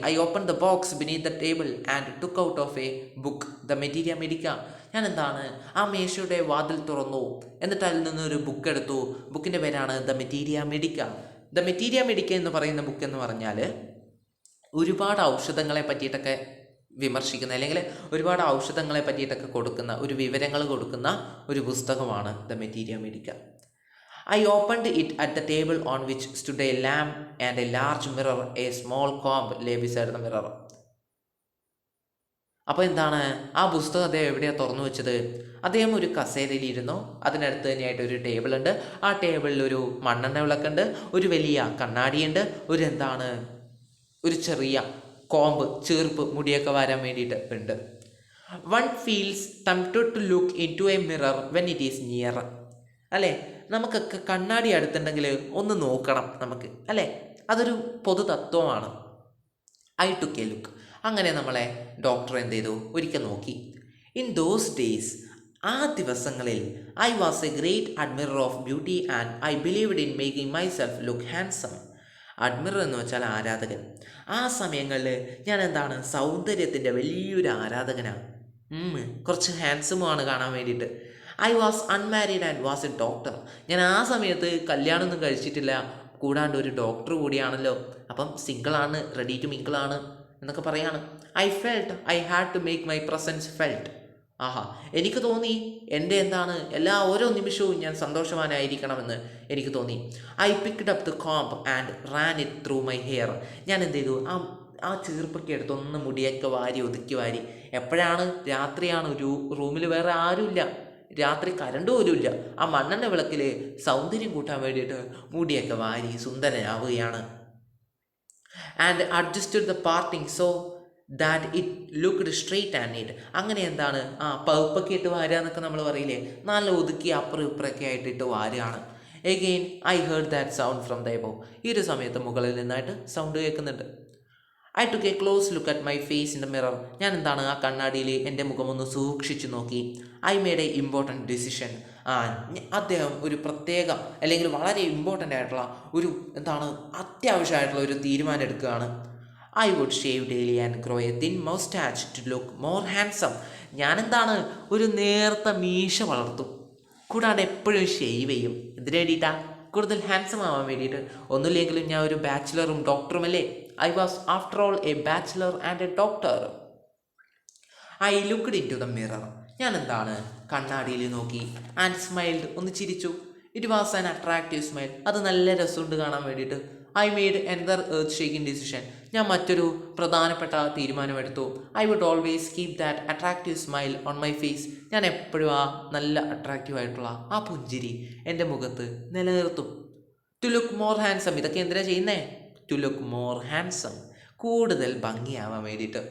I open the box beneath the table and took out of a book the materia medica. ഞാൻ എന്താണ് ആ മേശയുടെ വാതിൽ തുറന്നു, എന്നിട്ട് അതിൽ നിന്നൊരു ബുക്ക് എടുത്തു. ബുക്കിൻ്റെ പേരാണ് the materia medical. The materia മെഡിക്ക എന്ന് പറയുന്ന ബുക്ക് എന്ന് പറഞ്ഞാൽ ഒരുപാട് ഔഷധങ്ങളെ പറ്റിയിട്ടൊക്കെ വിമർശിക്കുന്ന, അല്ലെങ്കിൽ ഒരുപാട് ഔഷധങ്ങളെ പറ്റിയിട്ടൊക്കെ കൊടുക്കുന്ന, ഒരു വിവരങ്ങൾ കൊടുക്കുന്ന ഒരു പുസ്തകമാണ് the materia medical. I opened it at the table on which stood a lamp and a large mirror. A small comb lay beside the mirror. അപ്പോൾ എന്താണ്, ആ പുസ്തകം അദ്ദേഹം എവിടെയാണ് തുറന്നു വെച്ചത്? അദ്ദേഹം ഒരു കസേരയിലിരുന്നു. അതിനടുത്ത് തന്നെയായിട്ട് ഒരു ടേബിളുണ്ട്. ആ ടേബിളിൽ ഒരു മണ്ണെണ്ണ വിളക്കുണ്ട്, ഒരു വലിയ കണ്ണാടിയുണ്ട്, ഒരു ചെറിയ കോമ്പ്, ചീർപ്പ്, മുടിയൊക്കെ വരാൻ വേണ്ടിയിട്ട് ഉണ്ട്. One feels tempted to look into a mirror when it is near. അല്ലേ, നമുക്കൊക്കെ കണ്ണാടി അടുത്തുണ്ടെങ്കിൽ ഒന്ന് നോക്കണം നമുക്ക്, അല്ലേ? അതൊരു പൊതു തത്വമാണ്. I took A look. അങ്ങനെ നമ്മളെ ഡോക്ടർ എന്ത് ചെയ്തു, ഒരിക്കൽ നോക്കി. ഇൻ ദോസ് ഡേയ്സ്, ആ ദിവസങ്ങളിൽ, I was A great admirer of beauty and I believed in making myself look handsome. Admirer എന്ന് വെച്ചാൽ ആരാധകൻ. ആ സമയങ്ങളിൽ ഞാൻ എന്താണ്, സൗന്ദര്യത്തിൻ്റെ വലിയൊരു ആരാധകനാണ്. കുറച്ച് ഹാൻസമുമാണ് കാണാൻ വേണ്ടിയിട്ട്. I was unmarried and was A doctor. ഞാൻ ആ സമയത്ത് കല്യാണമൊന്നും കഴിച്ചിട്ടില്ല, കൂടാണ്ട് ഒരു ഡോക്ടർ കൂടിയാണല്ലോ. അപ്പം സിംഗിളാണ്, റെഡി ടു മിങ്കിളാണ് എന്നൊക്കെ പറയാണ്. I felt I had to make my presence felt. എനിക്ക് തോന്നി എൻ്റെ ഓരോ നിമിഷവും ഞാൻ സന്തോഷവാനായിരിക്കണമെന്ന് എനിക്ക് തോന്നി. I picked up the comb and ran it through my hair. ഞാൻ എന്ത് ചെയ്തു, ആ ചീർപ്പൊക്കെ എടുത്ത് ഒന്ന് മുടിയൊക്കെ ഒതുക്കി വാരി. എപ്പോഴാണ്, രാത്രിയാണ്, ഒരു റൂമിൽ വേറെ ആരുമില്ല, രാത്രി കരണ്ട് പോലും ഇല്ല. ആ മണ്ണെണ്ണ വിളക്കിൽ സൗന്ദര്യം കൂട്ടാൻ വേണ്ടിയിട്ട് മുടിയൊക്കെ വാരി സുന്ദരനാവുകയാണ്. And adjusted the parting so that it looked straight and neat. അങ്ങനെ പൗപ്പൊക്കെ ഇട്ട് വാരുക എന്നൊക്കെ നമ്മൾ പറയില്ലേ, നല്ല ഒതുക്കി അപ്പുറം ഇപ്പുറമൊക്കെ ആയിട്ടിട്ട് വാരുകയാണ്. Again I heard that sound from the above. ഈ ഒരു സമയത്ത് മുകളിൽ നിന്നായിട്ട് സൗണ്ട് കേൾക്കുന്നുണ്ട്. I took a close look at my face in the mirror. ഞാൻ ആ കണ്ണാടിയിൽ എൻ്റെ മുഖമൊന്ന് സൂക്ഷിച്ച് നോക്കി. I made a important decision. അദ്ദേഹം ഒരു പ്രത്യേക, അല്ലെങ്കിൽ വളരെ ഇമ്പോർട്ടൻ്റ് ആയിട്ടുള്ള ഒരു അത്യാവശ്യമായിട്ടുള്ള ഒരു തീരുമാനം എടുക്കുകയാണ്. I would shave daily and grow a thin moustache to look more handsome. ഞാൻ ഒരു നേർത്ത മീശ വളർത്തും, കൂടാതെ എപ്പോഴും ഷേവ് ചെയ്യും. എന്തിനു വേണ്ടിയിട്ടാണ്? കൂടുതൽ ഹാൻസം ആവാൻ വേണ്ടിയിട്ട്. ഒന്നുമില്ലെങ്കിലും ഞാൻ ഒരു ബാച്ചിലറും ഡോക്ടറുമല്ലേ. I was after all a bachelor and a doctor. I looked into the mirror. ഞാൻ കണ്ണാടിയിൽ നോക്കി. ആൻഡ് സ്മൈൽഡ്, ഒന്ന് ചിരിച്ചു. It was an attractive smile. അത് നല്ല രസമുണ്ട് കാണാൻ വേണ്ടിയിട്ട്. I made another earth shaking decision. ഞാൻ മറ്റൊരു പ്രധാനപ്പെട്ട തീരുമാനമെടുത്തു. I would always keep that attractive smile on my face. ഞാൻ എപ്പോഴും നല്ല അട്രാക്റ്റീവ് ആയിട്ടുള്ള ആ പുഞ്ചിരി എൻ്റെ മുഖത്ത് നിലനിർത്തും. To look more handsome. ഇതൊക്കെ എന്തിനാ ചെയ്യുന്നേ? ടു ലുക്ക് മോർ ഹാൻസം, കൂടുതൽ ഭംഗിയാവാൻ വേണ്ടിയിട്ട്.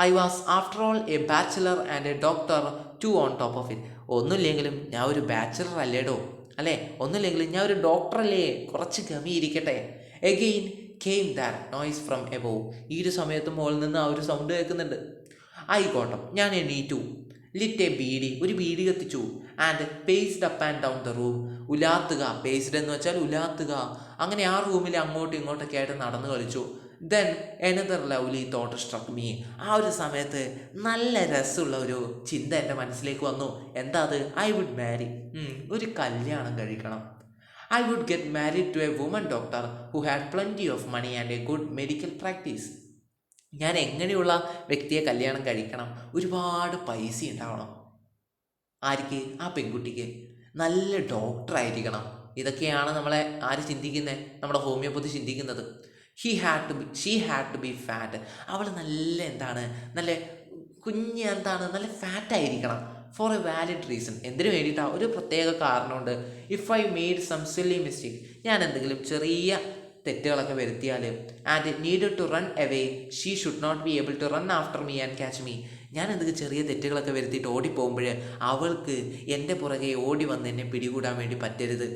I was after all a bachelor and a doctor too on top of it. ഒന്നുമില്ലെങ്കിലും ഞാൻ ഒരു ബാച്ചിലർ അല്ലേടോ, അല്ലേ? ഒന്നുമില്ലെങ്കിലും ഞാൻ ഒരു ഡോക്ടറല്ലേ, കുറച്ച് ഗമിയിരിക്കട്ടെ. Again came that noise from above. ഈ ഒരു സമയത്ത് മുകളിൽ നിന്ന് ഒരു സൗണ്ട് കേൾക്കുന്നുണ്ട്. ആയിക്കോട്ടെ, ഞാൻ എണീറ്റു. ലിറ്റ് എ ബീഡി, ഒരു ബീഡി കത്തിച്ചു. And paced up and down the room. ഉലാത്തുക, പേസ്ഡ് എന്ന് വെച്ചാൽ ഉലാത്തുക. അങ്ങനെ ആ റൂമിൽ അങ്ങോട്ടും ഇങ്ങോട്ടൊക്കെ ആയിട്ട് നടന്നു കളിച്ചു. Then another lovely thought സ്ട്രക്ക് me. ആ ഒരു സമയത്ത് നല്ല രസമുള്ള ഒരു ചിന്ത എൻ്റെ മനസ്സിലേക്ക് വന്നു. എന്താ അത്? ഐ വുഡ് മാരി, ഒരു കല്യാണം കഴിക്കണം. I would get married to a woman doctor who had plenty of money and a good medical practice. ഞാൻ എങ്ങനെയുള്ള വ്യക്തിയെ കല്യാണം കഴിക്കണം? ഒരുപാട് പൈസ ഉണ്ടാവണം. ആർക്ക്? ആ പെൺകുട്ടിക്ക്. നല്ല ഡോക്ടറായിരിക്കണം. ഇതൊക്കെയാണ് നമ്മളെ ആര് ചിന്തിക്കുന്നത്? നമ്മുടെ ഹോമിയോപ്പതി ചിന്തിക്കുന്നത്. She had to be fat. അവൾ നല്ല കുഞ്ഞ് നല്ല ഫാറ്റായിരിക്കണം. For a valid reason. എന്തിനു വേണ്ടിയിട്ടാണ്? ഒരു പ്രത്യേക കാരണമുണ്ട്. If I made some silly mistake, ഞാൻ എന്തെങ്കിലും ചെറിയ തെറ്റുകളൊക്കെ വരുത്തിയാൽ, and needed to run away, she should not be able to run after me and catch me. ഞാൻ എന്തെങ്കിലും ചെറിയ തെറ്റുകളൊക്കെ വരുത്തിയിട്ട് ഓടിപ്പോകുമ്പോൾ അവൾക്ക് എൻ്റെ പുറകെ ഓടി വന്ന് എന്നെ പിടികൂടാൻ വേണ്ടി പറ്റരുത്.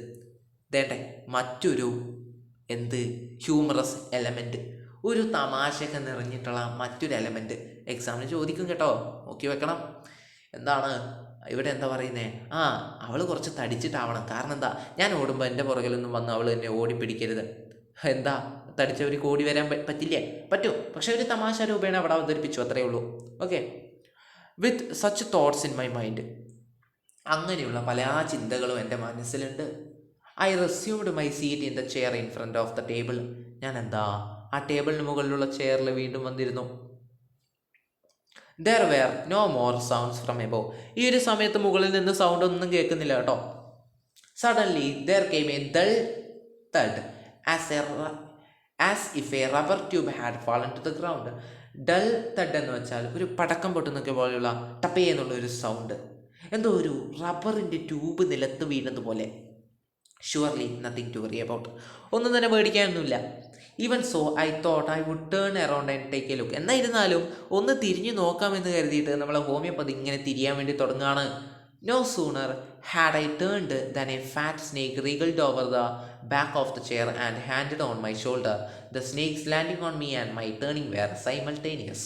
ദേട്ടെ മറ്റൊരു ഹ്യൂമറസ് എലമെൻറ്റ്, ഒരു തമാശയൊക്കെ നിറഞ്ഞിട്ടുള്ള മറ്റൊരു എലമെൻറ്റ് എക്സാമിന് ചോദിക്കും കേട്ടോ, നോക്കി വെക്കണം. എന്താണ് ഇവിടെ എന്താ പറയുന്നത്? അവൾ കുറച്ച് തടിച്ചിട്ടാവണം. കാരണം എന്താ, ഞാൻ ഓടുമ്പോൾ എൻ്റെ പുറകിലൊന്നും വന്ന് അവൾ എന്നെ ഓടിപ്പിടിക്കരുത്. എന്താ, തടിച്ചവർക്ക് ഓടി വരാൻ പറ്റില്ലേ? പറ്റും, പക്ഷെ ഒരു തമാശ രൂപേണ അവിടെ അവതരിപ്പിച്ചു, അത്രയേ ഉള്ളൂ. Okay, with such thoughts in my mind. അങ്ങനെയുള്ള പല ചിന്തകളും എൻ്റെ മനസ്സിലുണ്ട്. I resumed my seat in the chair in front of the table. ഞാൻ എന്താ ആ ടേബിളിന് മുകളിലുള്ള ചെയറിൽ വീണ്ടും വന്നിരുന്നു. There were no more sounds from above. ഈ ഒരു സമയത്ത് മുകളിൽ നിന്ന് സൗണ്ട് ഒന്നും കേൾക്കുന്നില്ല കേട്ടോ. Suddenly there came a dull thud as if a rubber tube had fallen to the ground. Dull thud എന്ന് വെച്ചാൽ ഒരു പടക്കം പൊട്ടുന്നൊക്കെ പോലെയുള്ള ടപ്പേ എന്നുള്ള ഒരു സൗണ്ട്. എന്തോ ഒരു റബ്ബറിൻ്റെ ട്യൂബ് നിലത്ത് വീണതുപോലെ. Surely nothing to worry about. ഒന്നും തന്നെ പേടിക്കാനൊന്നുമില്ല. Even so I thought I would turn around and take a look. എന്നായിരുന്നാലും ഒന്ന് തിരിഞ്ഞു നോക്കാമെന്ന് കരുതിയിട്ട് നമ്മളെ ഹോമിയോപ്പതി ഇങ്ങനെ തിരിയാൻ വേണ്ടി തുടങ്ങുകയാണ്. No sooner had I turned than a fat snake wriggled over the back of the chair and handed on my shoulder. The snakes landing on me and my turning were simultaneous.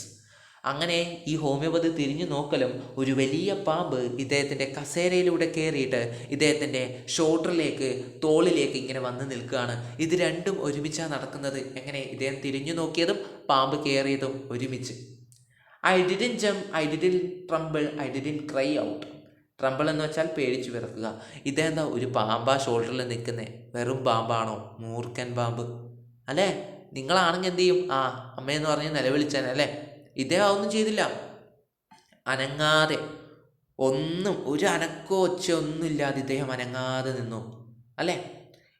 അങ്ങനെ ഈ homeopathy തിരിഞ്ഞു നോക്കലും ഒരു വലിയ പാമ്പ് ഇദ്ദേഹത്തിൻ്റെ കസേരയിലൂടെ കയറിയിട്ട് ഇദ്ദേഹത്തിൻ്റെ ഷോൾഡറിലേക്ക്, തോളിലേക്ക് ഇങ്ങനെ വന്ന് നിൽക്കുകയാണ്. ഇത് രണ്ടും ഒരുമിച്ചാണ് നടക്കുന്നത്. എങ്ങനെ? ഇദ്ദേഹം തിരിഞ്ഞു നോക്കിയതും പാമ്പ് കയറിയതും ഒരുമിച്ച്. I didn't jump, I didn't ട്രംബിൾ, I didn't cry out. ട്രംബിൾ എന്ന് വെച്ചാൽ പേടിച്ചു വിറക്കുക. ഇതെന്താ ഒരു പാമ്പാ ഷോൾഡറിൽ നിൽക്കുന്നത്? വെറും പാമ്പാണോ? മൂർഖൻ പാമ്പ് അല്ലേ? നിങ്ങളാണെങ്കിൽ എന്ത് ചെയ്യും? അമ്മയെന്ന് പറഞ്ഞ് നിലവിളിച്ചാൻ അല്ലേ? ഇദ്ദേഹം ഒന്നും ചെയ്തില്ല. അനങ്ങാതെ, ഒന്നും ഒരു അനക്കോ ഒച്ച ഒന്നുമില്ലാതെ ഇദ്ദേഹം അനങ്ങാതെ നിന്നു അല്ലേ?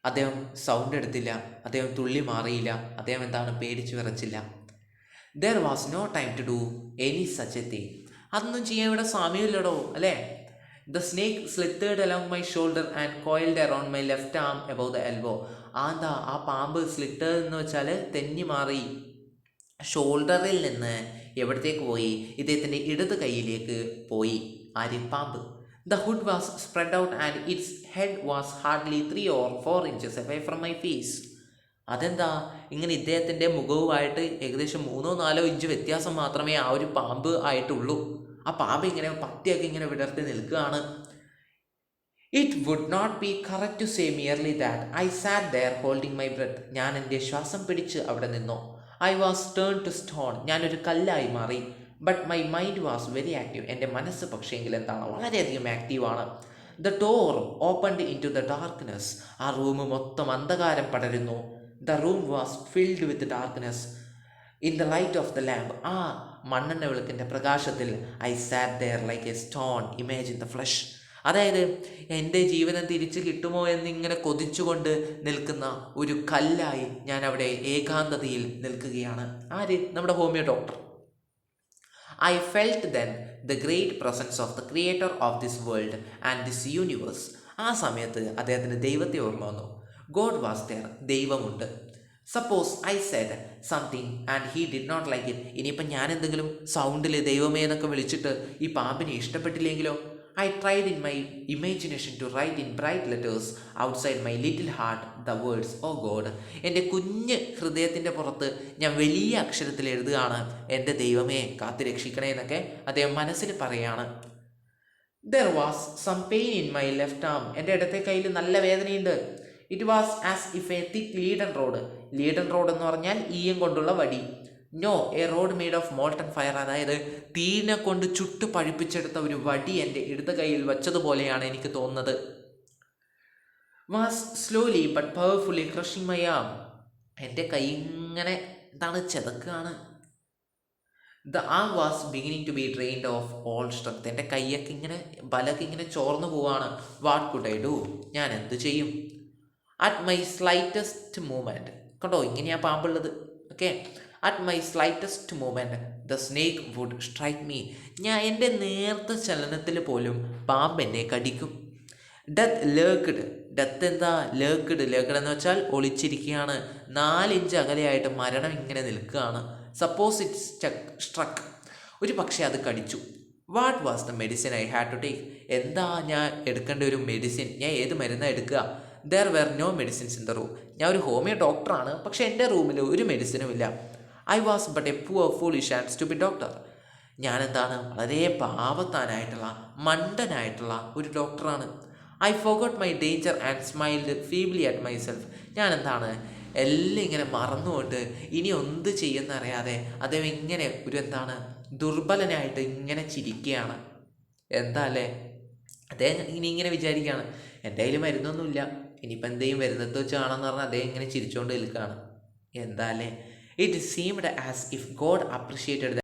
അദ്ദേഹം സൗണ്ട് എടുത്തില്ല, അദ്ദേഹം തുള്ളി മാറിയില്ല, അദ്ദേഹം എന്താണ് പേടിച്ചു വിറച്ചില്ല. There was no time to do any such a thing. അതൊന്നും ചെയ്യാൻ ഇവിടെ സമയമില്ലടോ അല്ലേ? The snake slithered along my shoulder and coiled around my left arm above the elbow. ആ പാമ്പ് സ്ലിത്തേഡ് എന്ന് വെച്ചാൽ തെന്നി മാറി ഷോൾഡറിൽ നിന്ന് എവിടത്തേക്ക് പോയി? ഇദ്ദേഹത്തിൻ്റെ ഇടത് കൈയിലേക്ക് പോയി. പാമ്പ്. The hood was spread out and it's head was hardly 3 or 4 inches away from my face. അതെന്താ ഇങ്ങനെ? ഇദ്ദേഹത്തിൻ്റെ മുഖവുമായിട്ട് ഏകദേശം 3-4 ഇഞ്ച് വ്യത്യാസം മാത്രമേ ആ ഒരു പാമ്പ് ആയിട്ടുള്ളൂ. ആ പാമ്പ് ഇങ്ങനെ പത്തിയൊക്കെ ഇങ്ങനെ വിടർത്തി നിൽക്കുകയാണ്. It would not be correct to say merely that I sat there holding my breath. ഞാൻ എൻ്റെ ശ്വാസം പിടിച്ച് അവിടെ നിന്നു. I was turn to stone. ഞാനൊരു കല്ലായി മാറി. But my mind was very active. എൻ്റെ മനസ്സ് പക്ഷേങ്കിൽ എന്താണ്, വളരെയധികം ആക്റ്റീവാണ്. The door opened into the darkness. ആ റൂം മൊത്തം അന്ധകാരം പടരുന്നു. The room was filled with darkness in the light of the lamp. ആ മണ്ണെണ്ണ വിളക്കിൻ്റെ പ്രകാശത്തിൽ I sat there like a stone image in the flesh. അതായത് എൻ്റെ ജീവനം തിരിച്ചു കിട്ടുമോ എന്നിങ്ങനെ കൊതിച്ചുകൊണ്ട് നിൽക്കുന്ന ഒരു കല്ലായി ഞാൻ അവിടെ ഏകാന്തതയിൽ നിൽക്കുകയാണ്. ആര്? നമ്മുടെ homeo doctor. I felt then the great presence of the creator of this world and this universe. ആ സമയത്ത് അദ്ദേഹത്തിന് ദൈവത്തെ ഓർമ്മ വന്നു. God was there. ദൈവമുണ്ട്. Suppose I said something and he did not like it. ഇനിയിപ്പം ഞാൻ എന്തെങ്കിലും സൗണ്ടിൽ ദൈവമേ എന്നൊക്കെ വിളിച്ചിട്ട് ഈ പാമ്പിനെ ഇഷ്ടപ്പെട്ടില്ലെങ്കിലോ? I tried in my imagination to write in bright letters outside my little heart the words, "Oh God." എൻ്റെ കുഞ്ഞ് ഹൃദയത്തിൻ്റെ പുറത്ത് ഞാൻ വലിയ അക്ഷരത്തിൽ എഴുതുകയാണ്, എൻ്റെ ദൈവമേ കാത്തു രക്ഷിക്കണേ എന്നൊക്കെ അദ്ദേഹം മനസ്സിൽ പറയാണ്. There was some pain in my left arm. എൻ്റെ ഇടത്തെ കയ്യിൽ നല്ല വേദനയുണ്ട്. It was as if a thick leaden rod. leaden rod എന്ന് പറഞ്ഞാൽ ഈയം കൊണ്ടുള്ള വടി. No, a rod made of molten fire. അതായത് തീനെ കൊണ്ട് ചുട്ട് പഴിപ്പിച്ചെടുത്ത ഒരു വടി എൻ്റെ ഇടത് കൈയിൽ വച്ചതുപോലെയാണ് എനിക്ക് തോന്നുന്നത്. Was slowly but powerfully crushing my arm. എൻ്റെ കൈ ഇങ്ങനെ എന്താണ് ചെതക്കുകയാണ്. The arm was beginning to be drained of all strength. എൻ്റെ കൈയൊക്കെ ഇങ്ങനെ ബലൊക്കെ ഇങ്ങനെ ചോർന്നു പോവാണ്. What could I do? ഞാൻ എന്ത് ചെയ്യും? At my slightest movement. കണ്ടോ, ഇങ്ങനെയാണ് പാമ്പുള്ളത്. Okay, at my slightest movement the snake would strike me. ഞാൻ എൻ്റെ നേർത്ത ചലനത്തിൽ പോലും പാമ്പ് എന്നെ കടിക്കും. ഡെത്ത് ലേക്ക്ഡ്. ഡെത്ത് എന്താ? ലേക്ക്ഡ്. ലേക്ക്ഡ് എന്ന് വെച്ചാൽ ഒളിച്ചിരിക്കുകയാണ്. 4 ഇഞ്ച് അകലെയായിട്ട് മരണം ഇങ്ങനെ നിൽക്കുകയാണ്. Suppose it struck. ഒരു പക്ഷേ അത് കടിച്ചു. What was the medicine I had to take? എന്താ ഞാൻ എടുക്കേണ്ട ഒരു മെഡിസിൻ? ഞാൻ ഏത് മരുന്നാണ് എടുക്കുക? There were no medicines in the room. ഞാൻ ഒരു ഹോമിയോ ഡോക്ടറാണ്, പക്ഷേ എൻ്റെ റൂമിൽ ഒരു മെഡിസിനും ഇല്ല. I was but A poor foolish and stupid doctor. ഞാൻ എന്താണ് വളരെ പാവത്താനായിട്ടുള്ള മണ്ടനായിട്ടുള്ള ഒരു ഡോക്ടറാണ്. I forgot my danger and smiled feebly at myself. ഞാൻ എന്താണ് എല്ലാം ഇങ്ങനെ മറന്നുകൊണ്ട് ഇനി എന്ത് ചെയ്യുന്നറിയാതെ അദ്ദേഹം ഇങ്ങനെ ഒരു എന്താണ് ദുർബലനായിട്ട് ഇങ്ങനെ ചിരിക്കുകയാണ്. എന്താ അല്ലേ, അദ്ദേഹം ഇനി ഇങ്ങനെ വിചാരിക്കുകയാണ്, എൻ്റെ കയ്യിൽ മരുന്നൊന്നുമില്ല, ഇനിയിപ്പോൾ എന്തെങ്കിലും വരുന്നത് വെച്ച് കാണാമെന്ന് പറഞ്ഞാൽ അദ്ദേഹം ഇങ്ങനെ ചിരിച്ചുകൊണ്ട് നിൽക്കുകയാണ്. എന്താ അല്ലേ, it seemed as if God appreciated